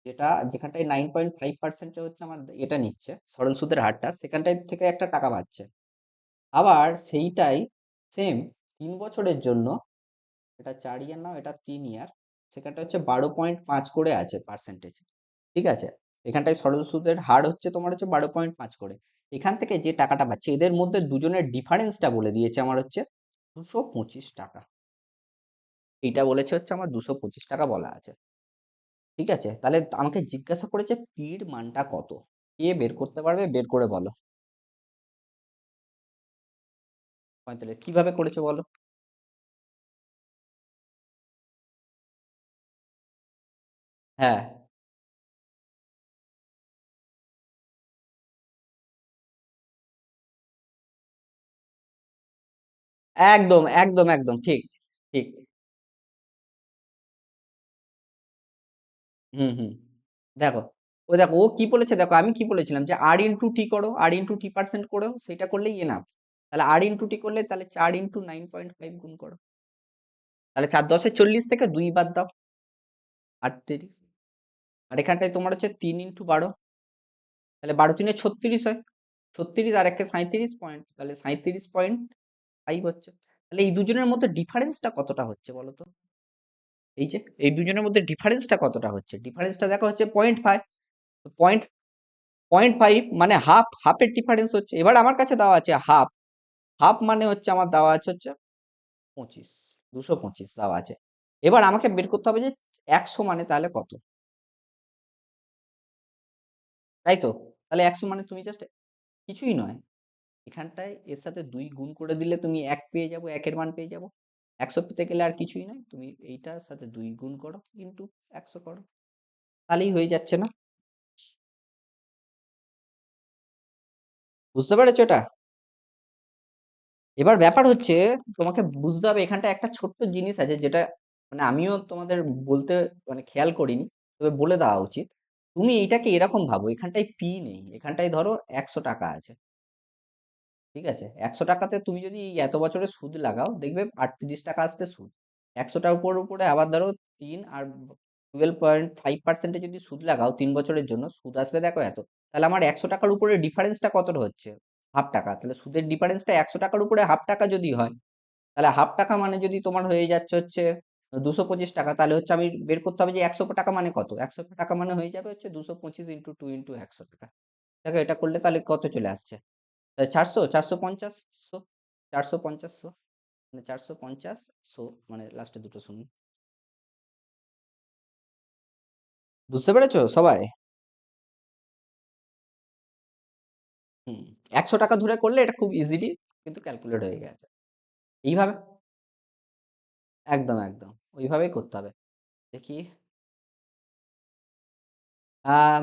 [SPEAKER 1] যেটা যেখানটায় 9.5% হচ্ছে আমার এটা নিচ্ছে সরল সুদের হারটা, সেখানটায় থেকে একটা টাকা পাচ্ছে। আবার সেইটাই সেম 3 বছরের জন্য, এটা 4 ইয়ার নাও, এটা 3 ইয়ার, সেখানটা হচ্ছে 12.5 করে আছে পার্সেন্টেজ। ঠিক আছে, এখানটায় সরল সুদের হার হচ্ছে তোমার হচ্ছে 12.5 করে। এখান থেকে যে টাকাটা পাচ্ছে, এদের মধ্যে দুজনের ডিফারেন্সটা বলে দিয়েছে আমার হচ্ছে 225 টাকা। এইটা বলেছে হচ্ছে আমার 225 টাকা বলা আছে। ঠিক আছে, তাহলে আমাকে জিজ্ঞাসা করেছে পির মানটা কত। কে বের করতে পারবে? বের করে বলো। 45 কিভাবে করেছে বলো? হ্যাঁ, একদম একদম একদম ঠিক। ঠিক। হুম হুম। দেখো, দেখো ও কি বলেছে, দেখো আমি কি বলেছিলাম যে আর ইন্টু টি করো, আর ইন্টু টি পার্সেন্ট করো, সেটা করলেই এনাফ। তাহলে আর ইন্টু টি করলে তাহলে 4 × 9.5 গুণ করো, তাহলে 4×10 = 40 থেকে 2 বাদ দাও, 38। আর এখানটায় তোমার হচ্ছে 3 × 12, তাহলে 12×3 = 36 হয়। 36 আর একে 37 পয়েন্ট, তাহলে 37.5 হচ্ছে। তাহলে এই দুজনের মধ্যে ডিফারেন্সটা কতটা হচ্ছে বলো তো? এই যে এই দুজনের মধ্যে ডিফারেন্সটা কতটা হচ্ছে, ডিফারেন্সটা দেখো হচ্ছে 0.5। পয়েন্ট 0.5 মানে হাফ, হাফের ডিফারেন্স হচ্ছে। এবার আমার কাছে দেওয়া আছে হাফ, হাফ মানে হচ্ছে আমার দেওয়া আছে হচ্ছে 25, 225 দেওয়া আছে। এবার আমাকে বের করতে হবে যে 100 মানে তাহলে কত, তাই তো? তাহলে 100 মানে তুমি জাস্ট কিছুই নয়, এখানটায় এর সাথে 2 গুণ করে দিলে তুমি 1 পেয়ে যাবো, 1 এর মান পেয়ে যাবো। 100 পেতে গেলে আর কিছুই নয়, তুমি এইটার সাথে 2 গুণ করো, কিন্তু 100 করো, তাহলেই হয়ে যাচ্ছে না? বুঝতে পেরেছো এটা? এবার ব্যাপার হচ্ছে, তোমাকে বুঝতে হবে এখানটা একটা ছোট্ট জিনিস আছে, যেটা মানে আমিও তোমাদের বলতে মানে খেয়াল করিনি, তবে বলে দেওয়া উচিত। তুমি এটাকে এরকম ভাবো, এখানটায় পি নেই, এখানটায় ধরো 100 টাকা আছে। ঠিক আছে, 100 টাকাতে তুমি যদি এই এত বছরের সুদ লাগাও, দেখবে 38 টাকা আসবে সুদ। 100টার উপর উপরে আবার ধরো 3 আর 12.5% যদি সুদ লাগাও 3 বছরের জন্য, সুদ আসবে দেখো এত। তাহলে আমার 100 টাকার উপরে ডিফারেন্সটা কতটা হচ্ছে? হাফ টাকা। তাহলে সুদের ডিফারেন্সটা 100 টাকার উপরে হাফ টাকা যদি হয়, তাহলে হাফ টাকা মানে যদি তোমার হয়ে যাচ্ছে হচ্ছে 225 টাকা, তাহলে হচ্ছে আমি বের করতে হবে যে 100 টাকা মানে কত। 100 টাকা মানে হয়ে যাবে হচ্ছে 225 × 2 × 100 টাকা। দেখো এটা করলে তাহলে কত চলে আসছে? 400, 450, 450, মানে 450, মানে লাস্টে দুটো শূন্য। বুঝতে পেরেছো সবাই? হুম, 100 টাকা ধরে করলে এটা খুব ইজিলি কিন্তু ক্যালকুলেট হয়ে গেছে। এইভাবে একদম একদম ওইভাবেই করতে হবে। দেখি,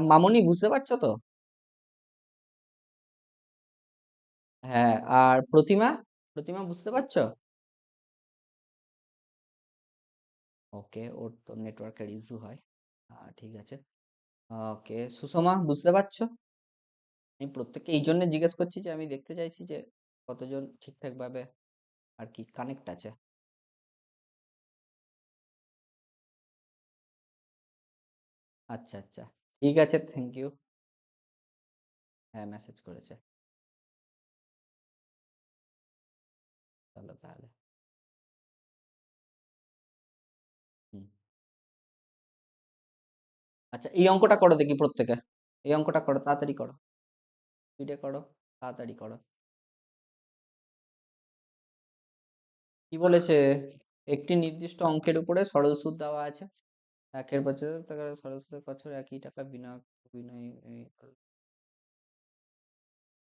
[SPEAKER 1] মামুনি বুঝতে পারছো তো? হ্যাঁ, আর প্রতিমা, প্রতিমা বুঝতে পারছো? ওকে, ওর তো নেটওয়ার্কের ইস্যু হয়। ঠিক আছে। ওকে, সুষমা বুঝতে পারছো? আমি প্রত্যেককে এই জন্য জিজ্ঞেস করছি যে আমি দেখতে চাইছি যে কতজন ঠিকঠাক ভাবে আর কি কানেক্ট আছে। আচ্ছা আচ্ছা, ঠিক আছে, থ্যাংক ইউ। হ্যাঁ, মেসেজ করেছে। চলো তাহলে। হুম। আচ্ছা, এই অঙ্কটা করো দেখি প্রত্যেকে। এই অঙ্কটা করো, তাড়াতাড়ি করো, স্পিডে করো, তাড়াতাড়ি করো। কি বলেছে? একটি নির্দিষ্ট অঙ্কের উপরে সরল সুদ দেওয়া আছে। একের বছর সরল সুদের বছর একই টাকা বিনিয়োগ বিনিয়োগ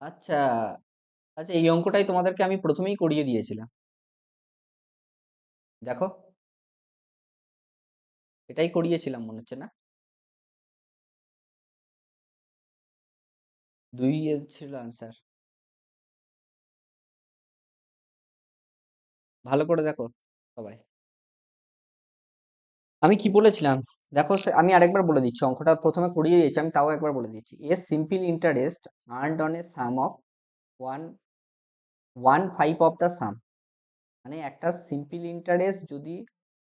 [SPEAKER 1] আচ্ছা আচ্ছা, এই অঙ্কটাই তোমাদেরকে আমি প্রথমেই করিয়ে দিয়েছিলাম। দেখো, এটাই করিয়েছিলাম মনে হচ্ছে না? 2 ছিল আনসার। ভালো করে দেখো সবাই। আমি কি বলেছিলাম দেখো, আমি আরেকবার বলে দিচ্ছি, অঙ্কটা প্রথমে করিয়ে দিয়েছি, আমি তাও একবার বলে দিচ্ছি। A simple interest earned on a sum of one 1/5 of the sum. মানে একটা সিম্পল ইন্টারেস্ট যদি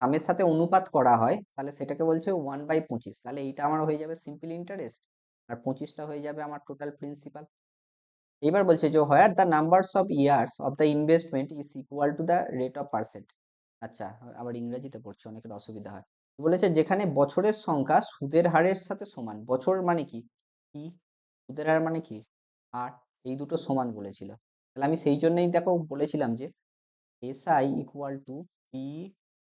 [SPEAKER 1] সামের সাথে অনুপাত করা হয় তাহলে সেটাকে বলছে 1/25। তাহলে এইটা আমার হয়ে যাবে সিম্পল ইন্টারেস্ট, আর 25টা হয়ে যাবে আমার টোটাল প্রিন্সিপাল। এবার বলছে যে where the numbers of years of the investment is equal to the rate of percent. আচ্ছা, আবার ইংরেজিতে পড়ছে, অনেকের অসুবিধা হয়। বলেছে যেখানে বছরের সংখ্যা সুদের হারের সাথে সমান। বছর মানে কি, টি, সুদের হার মানে কি, আর এই দুটো সমান বলেছিল। তাহলে আমি সেই জন্যই দেখো বলেছিলাম যে SI equal to P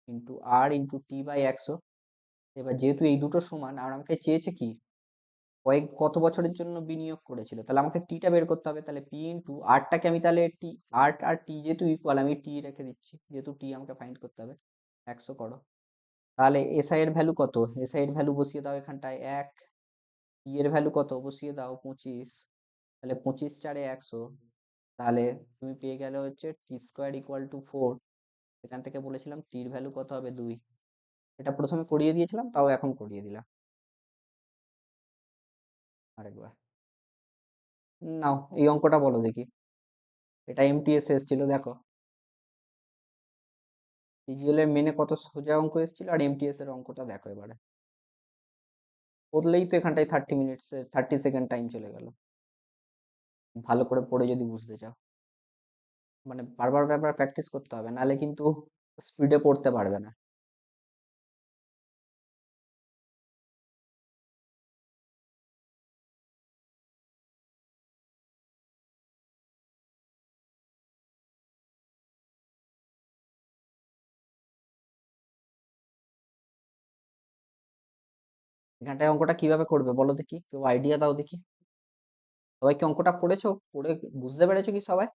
[SPEAKER 1] into R into T by 100। এবার যেহেতু এই দুটো সমান, আর আমাকে চেয়েছে কি কত বছরের জন্য বিনিয়োগ করেছিল, তাহলে আমাকে টিটা বের করতে হবে। তাহলে পি ইন্টু আরটাকে আমি তাহলে টি, আর আর টি যেহেতু ইকুয়াল, আমি টি রেখে দিচ্ছি, যেহেতু টি আমাকে ফাইন্ড করতে হবে। 100 করো। তাহলে এসআই এর ভ্যালু কত, এসআই এর ভ্যালু বসিয়ে দাও এখানটায় 1, টি এর ভ্যালু কত বসিয়ে দাও 25। তাহলে 25 4 100। তাহলে তুমি পেয়ে গেলে হচ্ছে টি স্কোয়ার ইকুয়াল টু 4। এখান থেকে বলেছিলাম টির ভ্যালু কত হবে 2। এটা প্রথমে করিয়ে দিয়েছিলাম, তাও এখন করিয়ে দিলাম আরেকবার। নাও এই অঙ্কটা বলো দেখি। এটা এমটিএস এসেছিল দেখো, সিজিএল এর মেনে কত সোজা অঙ্ক এসেছিল, আর এমটিএস এর অঙ্কটা দেখো এবারে। বললেই তো এখানটায় 30 মিনিটস 30 সেকেন্ড টাইম চলে গেল, ভালো করে পড়ে যদি বুঝতে চাও। মানে বারবার বারবার প্র্যাকটিস করতে হবে, নাহলে কিন্তু স্পিডে পড়তে পারবে না। এখানটায় অঙ্কটা কিভাবে করবে বলো দেখি, কেউ আইডিয়া দাও দেখি। সবাই কি অঙ্কটা পড়েছো, পড়ে বুঝতে পেরেছো কি সবাই?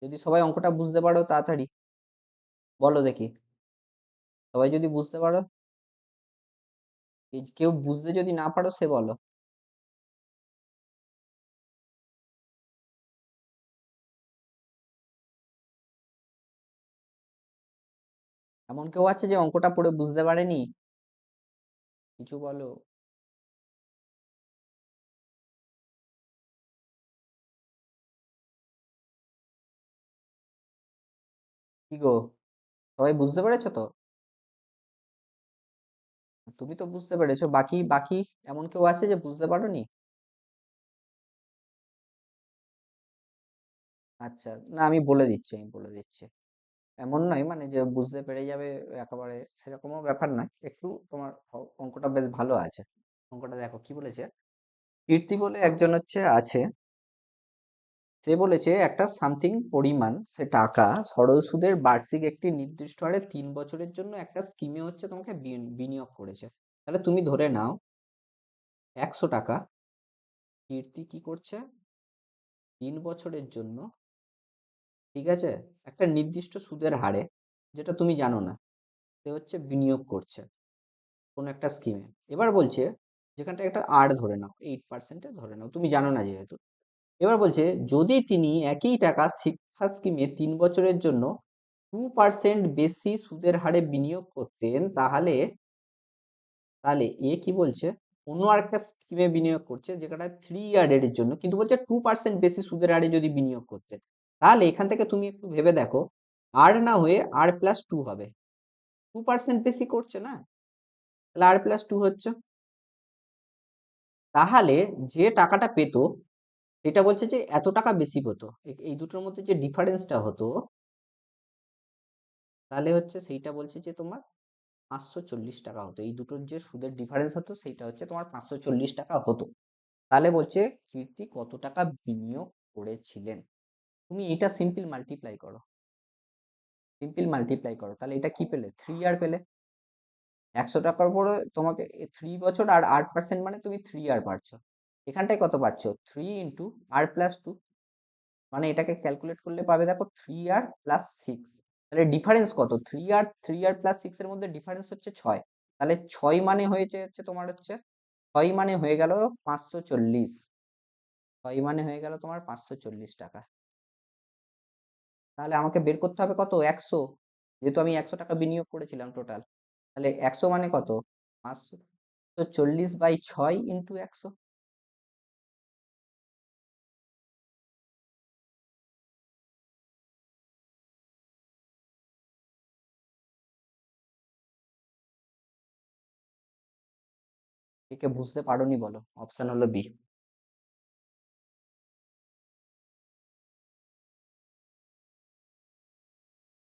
[SPEAKER 1] যদি সবাই অঙ্কটা বুঝতে পারো তাড়াতাড়ি বলো দেখি। সবাই যদি বুঝতে পারো, কেউ বুঝতে যদি না পারো সে বলো। এমন কেউ আছে যে অঙ্কটা পড়ে বুঝতে পারেনি? কিছু বলো। কি গো, সবাই বুঝতে পেরেছো তো? তুমি তো বুঝতে পেরেছো, বাকি বাকি এমন কেউ আছে যে বুঝতে পারোনি? আচ্ছা, না আমি বলে দিচ্ছি, আমি বলে দিচ্ছি। এমন নয় মানে যে বুঝতে পেরে যাবে একেবারে, সেরকমও ব্যাপার নয়। একটু তোমার অঙ্কটা বেশ ভালো আছে। অঙ্কটা দেখো কি বলেছে। কীর্তি বলে একজন হচ্ছে আছে, সে বলেছে একটা সামথিং পরিমাণ সে টাকা সরল সুদের বার্ষিক একটি নির্দিষ্ট হারে 3 বছরের জন্য একটা স্কিমে হচ্ছে তোমাকে বিনিয়োগ করেছে। তাহলে তুমি ধরে নাও 100 টাকা কীর্তি কি করছে 3 বছরের জন্য, ঠিক আছে, একটা নির্দিষ্ট সুদের হারে, যেটা তুমি জানো না, সে হচ্ছে বিনিয়োগ করছে কোন একটা স্কিমে। এবার বলছে যেখানটা একটা আর ধরে নাও, 8% ধরে নাও, তুমি জানো না যেহেতু। এবার বলছে যদি তিনি একই টাকা শিক্ষা স্কিমে 3 বছরের জন্য 2% বেশি সুদের হারে বিনিয়োগ করতেন, তাহলে তাহলে এ কি বলছে, অন্য আরেকটা স্কিমে বিনিয়োগ করছে যেটা 3 ইয়ারের জন্য, কিন্তু বলছে 2% বেশি সুদের হারে যদি বিনিয়োগ করতেন, তাহলে এখান থেকে তুমি একটু ভেবে দেখো, আর না হয়ে আর+2 হবে। 2% বেশি করছে না, তাহলে আর+2 হচ্ছে। তাহলে যে টাকাটা পেতো, সেটা বলছে যে এত টাকা বেশি পেতো, এই দুটোর মধ্যে যে ডিফারেন্সটা হতো, তাহলে হচ্ছে সেইটা বলছে যে তোমার 540 টাকা হতো। এই দুটোর যে সুদের ডিফারেন্স হতো সেইটা হচ্ছে তোমার 540 টাকা হতো। তাহলে বলছে কীর্তি কত টাকা বিনিয়োগ করেছিলেন। তুমি এটা সিম্পল মাল্টিপ্লাই করো, সিম্পল মাল্টিপ্লাই করো, তাহলে এটা কি পেলে, 3 ইয়ার পেলে। 100 টাকার উপরে তোমাকে 3 বছর আর 8% মানে তুমি 3 ইয়ার পাচ্ছ। এখানটায় কত পাচ্ছ, 3 × r+2। মানে এটাকে ক্যালকুলেট করলে পাবে দেখো 3r+6। তাহলে ডিফারেন্স কত, 3r+6 এর মধ্যে ডিফারেন্স হচ্ছে 6। তাহলে 6 মানে হয়েছে হচ্ছে তোমার হচ্ছে 6 মানে হয়ে গেল 540। ছয় মানে হয়ে গেল তোমার 540 টাকা। তাহলে আমাকে বের করতে হবে কত, 100, যেহেতু আমি 100 টাকা বিনিয়োগ করেছিলাম টোটাল। তাহলে 100 মানে কত, 540/6 ইন্টু 100। কে কে বুঝতে পারোনি বলো, অপশন হলো বি।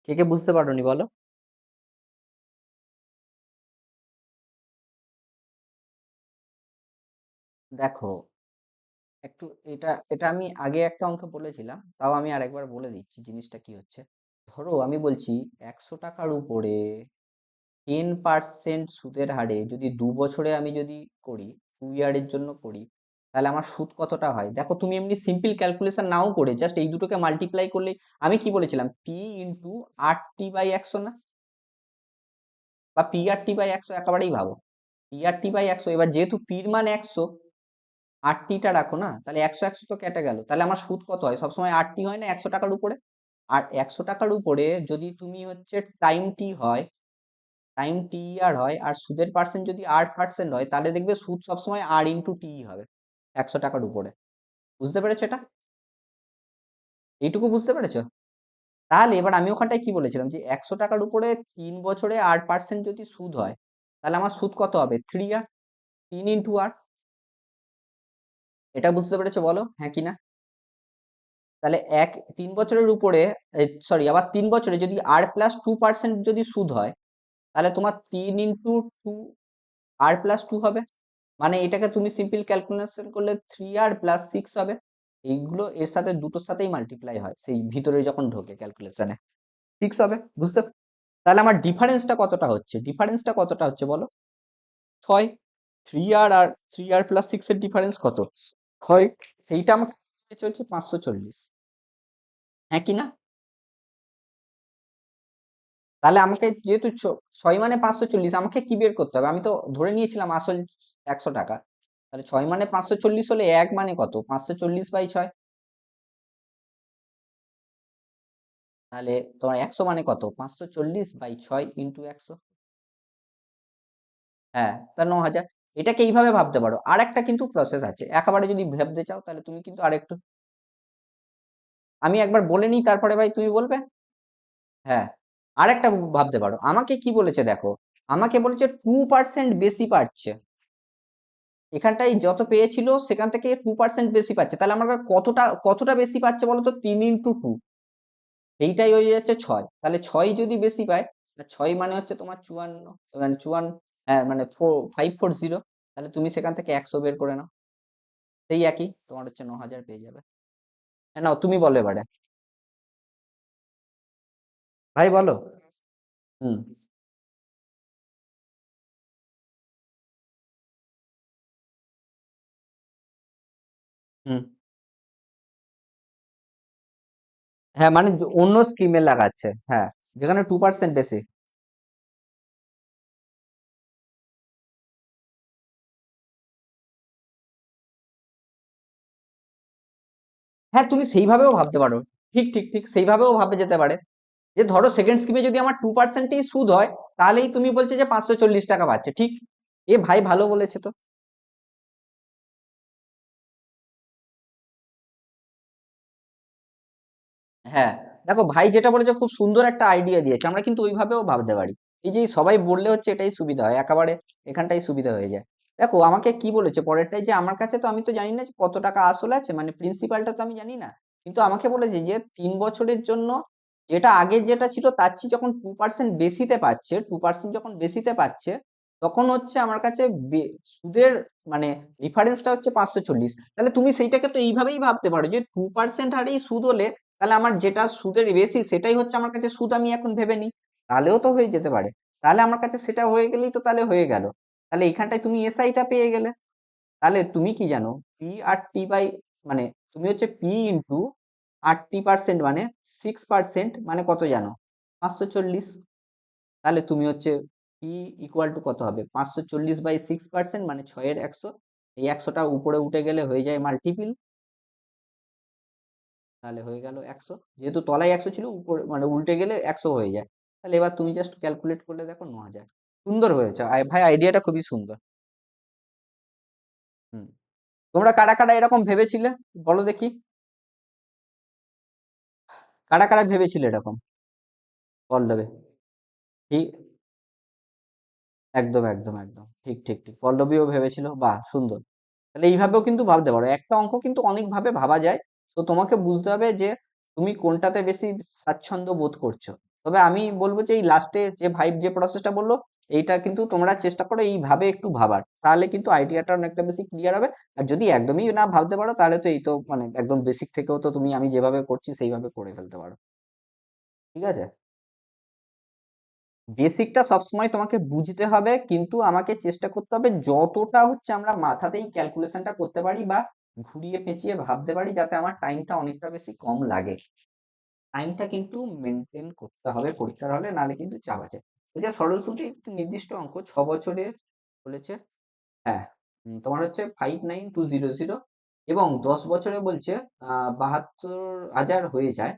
[SPEAKER 1] কে কে বুঝতে পারোনি বলো। দেখো একটু, এটা এটা আমি আগে একটা অঙ্ক বলেছিলাম, তাও আমি আরেকবার বলে দিচ্ছি জিনিসটা কি হচ্ছে। ধরো আমি বলছি 100 টাকার উপরে 10% সুদের হারে যদি 2 বছরে আমি যদি করি, 2 ইয়ারের জন্য করি, তাহলে আমার সুদ কতটা হয়। দেখো তুমি এমনি সিম্পল ক্যালকুলেশন নাও করে জাস্ট এই দুটোকে মাল্টিপ্লাই করলে, আমি কি বলেছিলাম, P into R T by 100 না, বা পি আর টি বাই 100 একেবারেই ভাবো, পি আর টি বাই 100। এবার যেহেতু পির মান 100, আর টিটা রাখো না, তাহলে 100 100 তো কেটে গেল, তাহলে আমার সুদ কত হয়, সবসময় আর টি হয় না 100 টাকার উপরে। আর 100 টাকার উপরে যদি তুমি হচ্ছে টাইম টি হয়, টাইম টি আর হয়, আর সুদের পার্সেন্ট যদি 8% হয়, তাহলে দেখবে সুদ সবসময় আর ইন্টু টি হবে 100 টাকার উপরে। বুঝতে পেরেছো এটা, এইটুকু বুঝতে পেরেছো। তাহলে এবার আমি ওখানটায় কি বলেছিলাম, যে 100 টাকার উপরে 3 বছরে 8% যদি সুদ হয়, তাহলে আমার সুদ কত হবে, 3 আর, 3 ইন্টু আর। এটা বুঝতে পেরেছো বলো, হ্যাঁ কি না। তাহলে 3 বছরের উপরে, সরি, আবার 3 বছরে যদি আর+2% যদি সুদ হয়, তাহলে তোমার 3 ইন্টু 2 আর+2 হবে। মানে এটাকে তুমি সিম্পল ক্যালকুলেশন করলে 3r+6 হবে। এইগুলো এর সাথে দুটোর সাথেই মাল্টিপ্লাই হয় সেই ভিতরে যখন ঢোকে ক্যালকুলেশনে, 6 হবে। বুঝতে, তাহলে আমার ডিফারেন্সটা কতটা হচ্ছে বলো, 6। 3r আর 3r+6 এর ডিফারেন্স কত, 6। সেইটা আমাকে চলছে 540, হ্যাঁ কি না। তাহলে আমাকে যেহেতু 6 মানে 540, আমাকে কি বের করতে হবে, আমি তো ধরে নিয়েছিলাম আসল 100 টাকা। তাহলে 6 মানে 540 হলে 1 মানে কত, 540/6। তাহলে তোমার 100 মানে কত, 540/6 ইন্টু 100। হ্যাঁ, তা 9000। এটাকে এইভাবে ভাবতে পারো। আর একটা কিন্তু প্রসেস আছে, একেবারে যদি ভাবতে চাও তাহলে তুমি কিন্তু আরেকটু, আমি একবার বলে নিই তারপরে ভাই তুমি বলবে। হ্যাঁ, আরেকটা ভাবতে পারো, আমাকে কি বলেছে দেখো, আমাকে বলেছে 2% বেশি পাচ্ছে, এখানটায় যত পেয়েছিল সেখান থেকে 2% বেশি পাচ্ছে, তাহলে আমার কতটা কতটা বেশি পাচ্ছে বলো তো, 3 ইন্টু 2, এইটাই হয়ে যাচ্ছে 6। তাহলে 6 যদি বেশি পায়, 6 মানে হচ্ছে তোমার 54, মানে 54, হ্যাঁ মানে 540। তাহলে তুমি সেখান থেকে 100 বের করে নাও, সেই একই তোমার হচ্ছে 9000 পেয়ে যাবে। হ্যাঁ নাও তুমি বলো এবারে, ভাই বলো। হুম। হুম। হ্যাঁ মানে অন্য স্কিমে লাগাচ্ছে, হ্যাঁ, যেখানে 2% বেশি। হ্যাঁ তুমি সেইভাবেও ভাবতে পারো, ঠিক ঠিক ঠিক সেইভাবেও ভাবে যেতে পারে, যে ধরো সেকেন্ড স্কিমে যদি আমার 2%ই সুদ হয়, তাহলেই তুমি বলছে যে 540 টাকা পাচ্ছে, ঠিক। এ ভাই ভালো বলেছে তো। হ্যাঁ, দেখো ভাই যেটা বলেছে খুব সুন্দর একটা আইডিয়া দিয়েছে, আমরা কিন্তু ওইভাবেও ভাবতে পারি। এই যে সবাই বললে হচ্ছে এটাই সুবিধা হয় একেবারে, এখানটাই সুবিধা হয়ে যায়। দেখো আমাকে কি বলেছে পরেরটাই, যে আমার কাছে তো আমি তো জানি না যে কত টাকা আসল আছে, মানে প্রিন্সিপালটা তো আমি জানি না, কিন্তু আমাকে বলেছে যে 3 বছরের জন্য যেটা আগে যেটা ছিল তার চেয়ে যখন 2% বেশিতে পাচ্ছে, 2% যখন বেশিতে পাচ্ছে, তখন হচ্ছে আমার কাছে সুদের মানে ডিফারেন্সটা হচ্ছে 540। তাহলে তুমি সেইটাকে তো এইভাবেই ভাবতে পারো, যে 2% হারেই সুদ হলে, তাহলে আমার যেটা সুদের বেশি সেটাই হচ্ছে আমার কাছে সুদ, আমি এখন ভেবে নিই, তাহলেও তো হয়ে যেতে পারে। তাহলে আমার কাছে সেটা হয়ে গেলেই তো তাহলে হয়ে গেল। তাহলে এখানটায় তুমি এসআইটা পেয়ে গেলে। তাহলে তুমি কি জানো, পি আর টি বাই, মানে তুমি হচ্ছে পি ইন্টু 80% মানে 6% মানে কত জানো, 540। তাহলে তুমি হচ্ছে পি ইকুয়াল টু কত হবে, 540/6% মানে 6 এর 100। এই 100টা উপরে উঠে গেলে হয়ে যায় মাল্টিপিল, তাহলে হয়ে গেল 100, যেহেতু তলায় 100 ছিল, উপরে মানে উল্টে গেলে 100 হয়ে যায়। তাহলে এবার তুমি জাস্ট ক্যালকুলেট করলে দেখো 9,000। সুন্দর হয়েছে ভাই, আইডিয়াটা খুবই সুন্দর। হুম। তোমরা কারা কারা এরকম ভেবেছিলে বলো দেখি, কারা কারা ভেবেছিলে এরকম পল্লবে? ঠিক, একদম একদম একদম, ঠিক ঠিক ঠিক, পল্লবীও ভেবেছিল, বাহ সুন্দর। তাহলে এইভাবেও কিন্তু ভাবতে পারো, একটা অঙ্ক কিন্তু অনেক ভাবে ভাবা যায়। তো তোমাকে বুঝতে হবে যে তুমি কোনটাতে বেশি স্বাচ্ছন্দ্য বোধ করছো। তবে আমি বলবো যে এই লাস্টে যে ভাইব যে প্রসেসটা বললো, এইটা কিন্তু তোমরা চেষ্টা করো এইভাবে একটু ভাবার, তাহলে কিন্তু আইডিয়াটা অনেকটা বেশি ক্লিয়ার হবে। আর যদি একদমই না ভাবতে পারো, তাহলে তো এই তো মানে একদম বেসিক থেকেও তো তুমি আমি যেভাবে করছি সেইভাবে করে ফেলতে পারো। ঠিক আছে, বেসিকটা সবসময় তোমাকে বুঝতে হবে, কিন্তু আমাকে চেষ্টা করতে হবে যতটা হচ্ছে আমরা মাথাতেই ক্যালকুলেশনটা করতে পারি বা ঘুরিয়ে পেঁচিয়ে ভাবতে পারি, যাতে আমার টাইমটা অনেকটা বেশি কম লাগে। টাইমটা কিন্তু মেনটেন করতে হবে পরীক্ষার হলে, নাহলে কিন্তু চাপ আছে। এই যে সরলসূত্রে একটি নির্দিষ্ট অঙ্ক 6 বছরে বলেছে, হ্যাঁ, তোমার হচ্ছে 59200, এবং 10 বছরে বলছে 72,000 হয়ে যায়।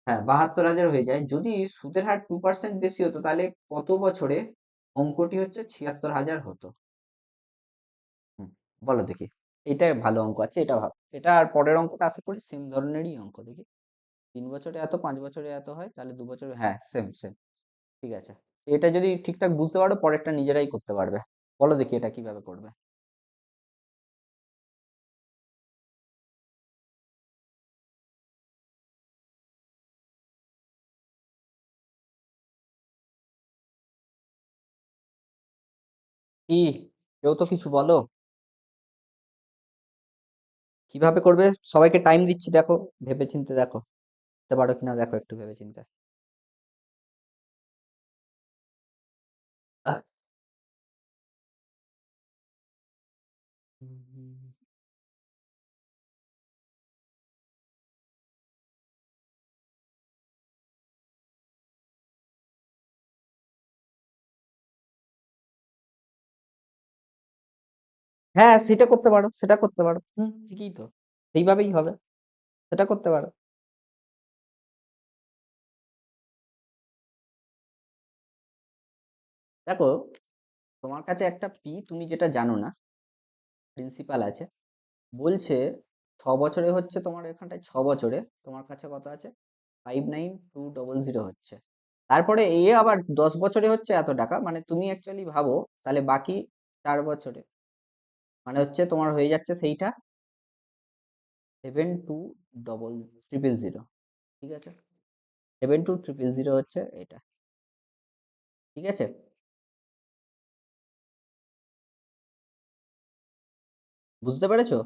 [SPEAKER 1] হ্যাঁ, 72,000 হয়ে যায়। যদি সুদের হার 2% বেশি হতো, তাহলে কত বছরে অঙ্কটি হচ্ছে 76,000 হতো? হুম, বলো দেখি। এটা ভালো অঙ্ক আছে, এটা ভাব, এটা আর পরের অঙ্কটা আশা করি সেম ধরনেরই অঙ্ক। দেখি, 3 বছরে এত, 5 বছরে এত হয়, তাহলে 2 বছরে, হ্যাঁ সেম সেম। ঠিক আছে, এটা যদি ঠিকঠাক বুঝতে পারো, পরেরটা নিজেরাই করতে পারবে। বলো দেখি এটা কিভাবে করবে। কি, কেউ তো কিছু বলো, কিভাবে করবে? সবাইকে টাইম দিচ্ছি, দেখো ভেবে চিন্তে দেখো, করতে পারো কিনা দেখো একটু ভেবে চিন্তে। হ্যাঁ, সেটা করতে পারো, সেটা করতে পারো, ঠিকই তো, সেইভাবেই হবে, সেটা করতে পারো। দেখো, তোমার কাছে একটা তুমি যেটা জানো না, প্রিন্সিপাল আছে, বলছে 6 বছরে হচ্ছে, তোমার এখানটায় 6 বছরে তোমার কাছে কত আছে, 59200 হচ্ছে। তারপরে আবার 10 বছরে হচ্ছে এত টাকা, মানে তুমি অ্যাকচুয়ালি ভাবো, তাহলে বাকি 4 বছরে মানে হচ্ছে তোমার হয়ে যাচ্ছে সেইটা 72000, ঠিক আছে, 72000 হচ্ছে এটা। ঠিক আছে, বুঝতে পেরেছো?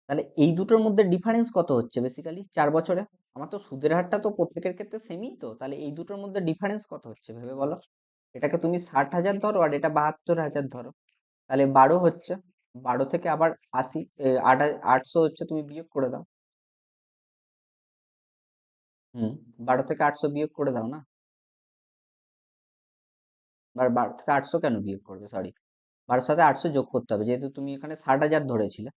[SPEAKER 1] তাহলে এই দুটোর মধ্যে ডিফারেন্স কত হচ্ছে বেসিক্যালি 4 বছরে? আমার তো সুদের হারটা তো প্রত্যেকের ক্ষেত্রে সেমই, তো তাহলে এই দুটোর মধ্যে ডিফারেন্স কত হচ্ছে ভেবে বলো। এটাকে তুমি 60,000 ধরো, আর এটা 72,000 ধরো, তাহলে 12 হচ্ছে। 12 থেকে আবার 80, 800 হচ্ছে, তুমি বিয়োগ করে দাও। হুম, 12 থেকে 800 বিয়োগ করে দাও না। 12 থেকে 800 কেন বিয়োগ করবে, সরি, 12 সাথে 800 যোগ করতে হবে, যেহেতু তুমি এখানে 60,000 ধরেছিলে।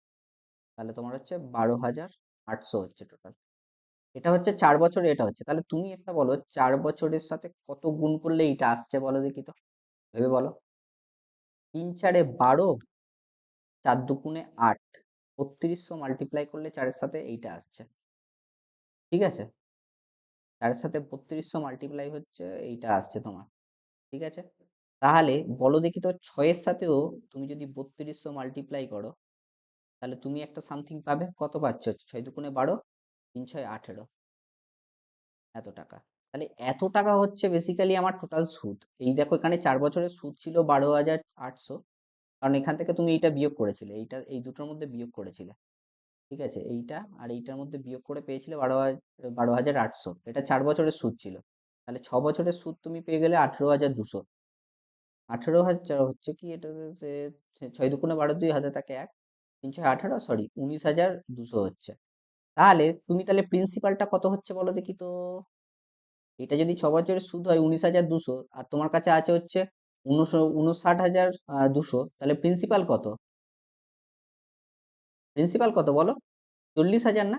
[SPEAKER 1] তাহলে তোমার হচ্ছে 12,800 হচ্ছে টোটাল। এটা হচ্ছে 4 বছরে, এটা হচ্ছে, তাহলে তুমি একটা বলো 4 বছরের সাথে কত গুণ করলে এইটা আসছে বলো দেখি তো, ভেবে বলো। 3 4 12, 4 2 8, 3200 মাল্টিপ্লাই করলে 4-এর সাথে এইটা আসছে। ঠিক আছে, 4-এর সাথে 3200 মাল্টিপ্লাই হচ্ছে, এইটা আসছে তোমার। ঠিক আছে, তাহলে বলো দেখি তো 6-এর সাথেও তুমি যদি 3200 মাল্টিপ্লাই করো, তাহলে তুমি একটা সামথিং পাবে, কত পাচ্ছ? 6 2 12, 3 6 18, এত টাকা। তাহলে এত টাকা হচ্ছে বেসিক্যালি আমার টোটাল সুদ। এই দেখো, এখানে 4 বছরের সুদ ছিল 12,800, কারণ এখান থেকে তুমি এইটা বিয়োগ করেছিলে, এইটা এই দুটোর মধ্যে বিয়োগ করেছিলে। ঠিক আছে, এইটা আর এইটার মধ্যে বিয়োগ করে পেয়েছিলে 12,800, এটা 4 বছরের সুদ ছিল। তাহলে 6 বছরের সুদ তুমি পেয়ে গেলে 18,200। 18,000 হচ্ছে কি এটা, 6 2 12, 2 হাতে থাকে 1, 3 6 18, সরি 19,200 হচ্ছে। তাহলে তুমি তাহলে প্রিন্সিপালটা কত হচ্ছে বলো দেখি তো। এটা যদি 6 বছরের সুদ হয় 19,200, আর তোমার কাছে আছে হচ্ছে 59,200, তাহলে প্রিন্সিপাল কত? প্রিন্সিপাল কত বলো? 40,000 না?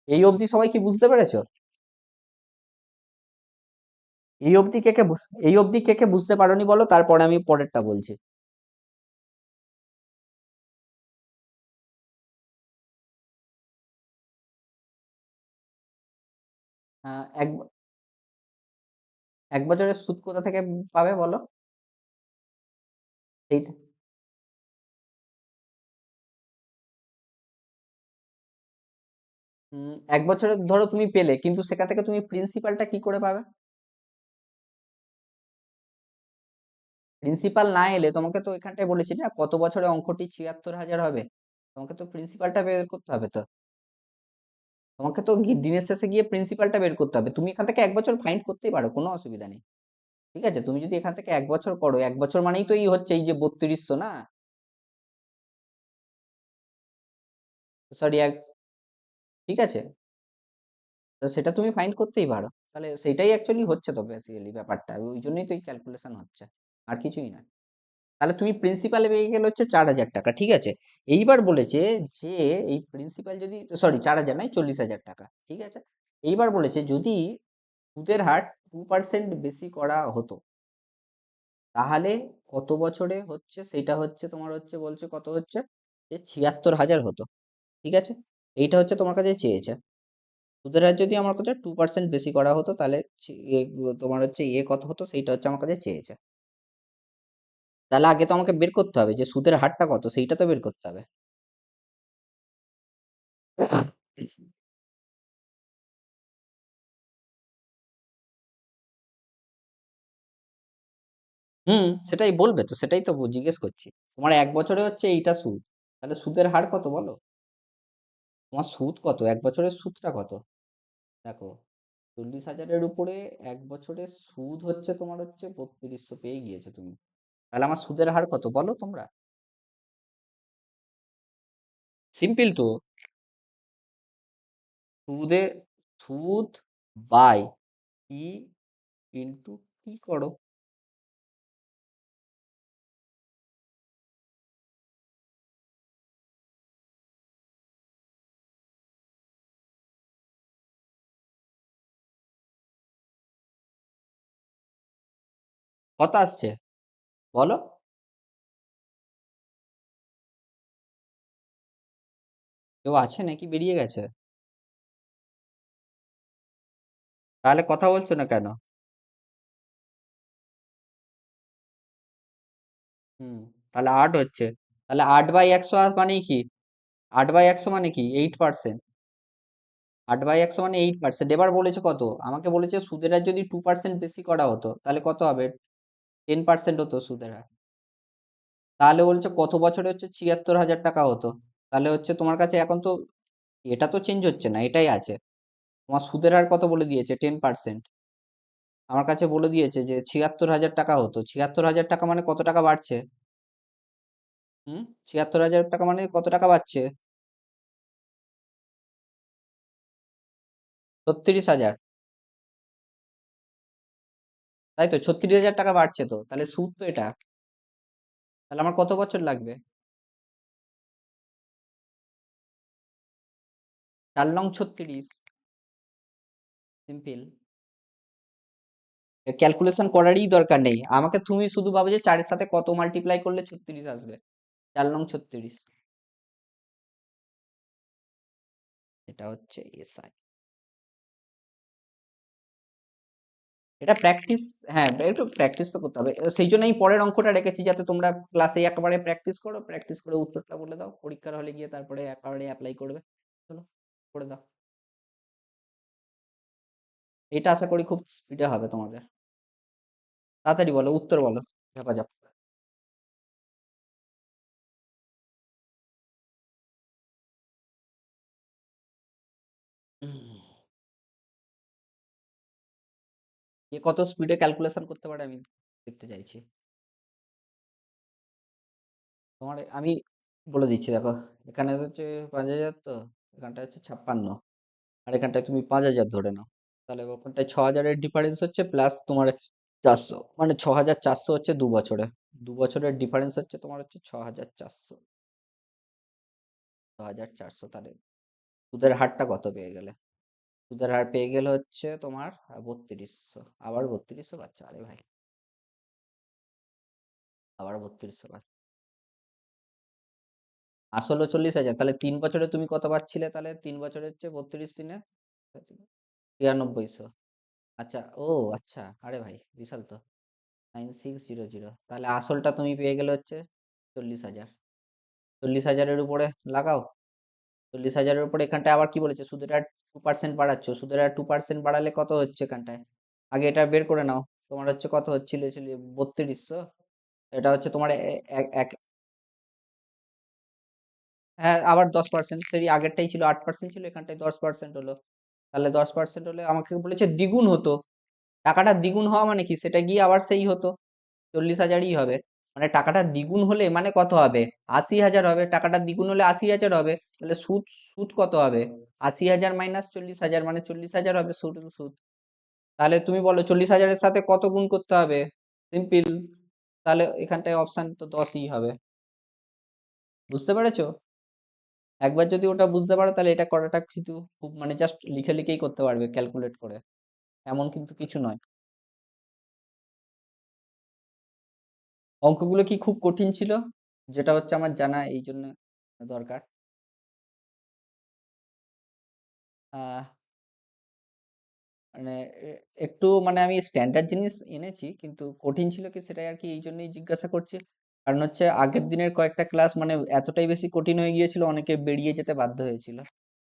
[SPEAKER 1] এই অবধি সবাই কি বুঝতে পেরেছো? এই অবধি কে কে বুঝতে পারোনি বলো, তারপরে আমি পরেরটা বলছি। আহ, এক এক বছরের সুদ কোথা থেকে পাবে বলো? এইটা, এক বছরে ধরো তুমি পেলে, কিন্তু সেখান থেকে তুমি প্রিন্সিপালটা কি করে পাবে? প্রিন্সিপাল না এলে তোমাকে তো এখানটায় বলেছি না, কত বছরে অঙ্কটি 76,000 হবে। তোমাকে তো প্রিন্সিপালটা বের করতে হবে তো। তোমাকে তো দিনের শেষে গিয়ে প্রিন্সিপালটা বের করতে হবে। তুমি এখান থেকে এক বছর ফাইন্ড করতেই পারো, কোনো অসুবিধা নেই। ঠিক আছে, তুমি যদি এখান থেকে এক বছর করো, এক বছর মানেই তো এই হচ্ছে এই যে 3200 না? সরি, ঠিক আছে, তো সেটা তুমি ফাইন্ড করতেই পারো। তাহলে সেটাই অ্যাকচুয়ালি হচ্ছে তো বেসিক্যালি ব্যাপারটা, ওই জন্যই তো এই ক্যালকুলেশন হচ্ছে, আর কিছুই না। তাহলে তুমি প্রিন্সিপালে পেয়ে গেলে হচ্ছে 4,000 টাকা, ঠিক আছে। এইবার বলেছে যে এই প্রিন্সিপাল যদি, সরি 4,000 নয়, 40,000 টাকা, ঠিক আছে। এইবার বলেছে যদি সুদের হার 2% বেশি করা হতো, তাহলে কত বছরে হচ্ছে সেটা হচ্ছে তোমার হচ্ছে বলছে কত হচ্ছে, যে 76,000 হতো। ঠিক আছে, এইটা হচ্ছে তোমার কাছে চেয়েছে। সুদের হার যদি আমার কাছে 2% বেশি করা হতো, তাহলে তোমার হচ্ছে কত হতো সেইটা হচ্ছে আমার কাছে চেয়েছে। তাহলে আগে তো আমাকে বের করতে হবে যে সুদের হারটা কত, সেইটা তো বের করতে হবে। সেটাই বলবে তো, সেটাই তো জিজ্ঞেস করছি। তোমার এক বছরে হচ্ছে এইটা সুদ, তাহলে সুদের হার কত বলো? তোমার সুদ কত, এক বছরের সুদটা কত? দেখো, 40,000-এর উপরে এক বছরের সুদ হচ্ছে তোমার হচ্ছে 3200, পেয়ে গিয়েছো তুমি। তাহলে আমার সুদের হার কত বলো তোমরা? সিম্পল তো, সুদে সুদ বাই ই ইন্টু টি করো। কত আসছে বলো? কেউ আছে নাকি বেরিয়ে গেছে? তাহলে কথা বলছো না কেন? হুম, তাহলে 8 হচ্ছে। তাহলে 8/100 মানে কি? 8/100 মানে কি? 8%। 8/100 মানে 8%। এবার বলেছে কত? আমাকে বলেছে সুদের হার যদি 2% বেশি করা হতো, তাহলে কত হবে? 10% হতো সুদের হার। তাহলে বলছে কত বছরে হচ্ছে 76,000 টাকা হতো। তাহলে হচ্ছে তোমার কাছে এখন তো এটা তো চেঞ্জ হচ্ছে না, এটাই আছে। তোমার সুদের হার কত বলে দিয়েছে? 10%। আমার কাছে বলে দিয়েছে যে 76,000 টাকা হতো। 76,000 টাকা মানে কত টাকা বাড়ছে? 76,000 টাকা মানে কত টাকা বাড়ছে? 36,000। তাই তো, 36,000 টাকা বাড়ছে তো, তাহলে সুদ তো এটা। তাহলে আমার কত বছর লাগবে? 4 নং 36। সিম্পল। ক্যালকুলেশন করারই দরকার নেই আমাকে, তুমি শুধু ভাবো যে 4-এর সাথে কত মাল্টিপ্লাই করলে 36 আসবে। 4 নং 36। এটা হচ্ছে এসআই। এটা প্র্যাকটিস। হ্যাঁ, একটু প্র্যাকটিস তো করতে হবে, সেই জন্যই পরের অঙ্কটা রেখেছি, যাতে তোমরা ক্লাসে একেবারে প্র্যাকটিস করো, প্র্যাকটিস করে উত্তরটা বলে দাও, পরীক্ষার হলে গিয়ে তারপরে একেবারে অ্যাপ্লাই করবে। চলো, করে দাও। এটা আশা করি খুব স্পিডে হবে তোমাদের। তাড়াতাড়ি বলো, উত্তর বলো। ঝাপাঝাপ। উম, কে কত স্পিডে ক্যালকুলেশন করতে পারে আমি দেখতে চাইছি। তোমার আমি বলে দিচ্ছি, দেখো। এখানে হচ্ছে 5,000 তো, এখানটা হচ্ছে 56, আর এখানটায় তুমি 5,000 ধরে নাও। তাহলে ওখানটায় 6,000-এর ডিফারেন্স হচ্ছে, প্লাস তোমার 400, মানে 6,400 হচ্ছে 2 বছরে। 2 বছরের ডিফারেন্স হচ্ছে তোমার হচ্ছে 6,400। 1400, তাহলে সুদের হারটা কত পেয়ে গেলে? সুদের হার পেয়ে গেলে হচ্ছে তোমার 3200, আবার 3200 পাচ্ছ, আরে ভাই আবার 3200 পাচ্ছ। আসলে 40,000, তাহলে 3 বছরে তুমি কত পাচ্ছিলে? তাহলে 3 বছরের হচ্ছে 32 দিনে 9300। আচ্ছা, ও আচ্ছা, আরে ভাই বিশাল তো। 9600, তাহলে আসলটা তুমি পেয়ে গেলে হচ্ছে 40,000। 40,000-এর উপরে লাগাও। 40,000-এর উপরে এখানটায় আবার কি বলেছে? সুদের হার 2% বাড়াচ্ছ। সুদের হার 2% বাড়ালে কত হচ্ছে এখানটায়? আগে এটা বের করে নাও। তোমার হচ্ছে কত হচ্ছিল? 3200। এটা হচ্ছে তোমার হ্যাঁ, আবার 10%, সেই আগেরটাই ছিল 8% ছিল, এখানটায় 10% হলো। তাহলে 10% হলে আমাকে বলেছে দ্বিগুণ হতো। টাকাটা দ্বিগুণ হওয়া মানে কি? সেটা গিয়ে আবার সেই হতো 40,000ই হবে। মানে টাকাটা দ্বিগুণ হলে মানে কত হবে? 80,000 হবে। টাকাটা দ্বিগুণ হলে 80,000 হবে। তাহলে সুদ সুদ কত হবে? 80,000 মাইনাস 40,000 মানে 40,000 হবে সুদ সুদ। তাহলে তুমি বলো 40,000-এর সাথে কত গুণ করতে হবে? সিম্পল। তাহলে এখানটায় অপশন তো 10ই হবে। বুঝতে পেরেছো? একবার যদি ওটা বুঝতে পারো তাহলে এটা করাটা কিন্তু খুব, মানে জাস্ট লিখে লিখেই করতে পারবে, ক্যালকুলেট করে। এমন কিন্তু কিছু নয়। অঙ্কগুলো কি খুব কঠিন ছিল? যেটা হচ্ছে আমার জানা, এই জন্য দরকার। আহ মানে একটু, মানে আমি স্ট্যান্ডার্ড জিনিস এনেছি, কিন্তু কঠিন ছিল কি সেটাই আর কি, এই জন্যই জিজ্ঞাসা করছি। কারণ হচ্ছে আগের দিনের কয়েকটা ক্লাস মানে এতটাই বেশি কঠিন হয়ে গিয়েছিল, অনেকে বেরিয়ে যেতে বাধ্য হয়েছিল।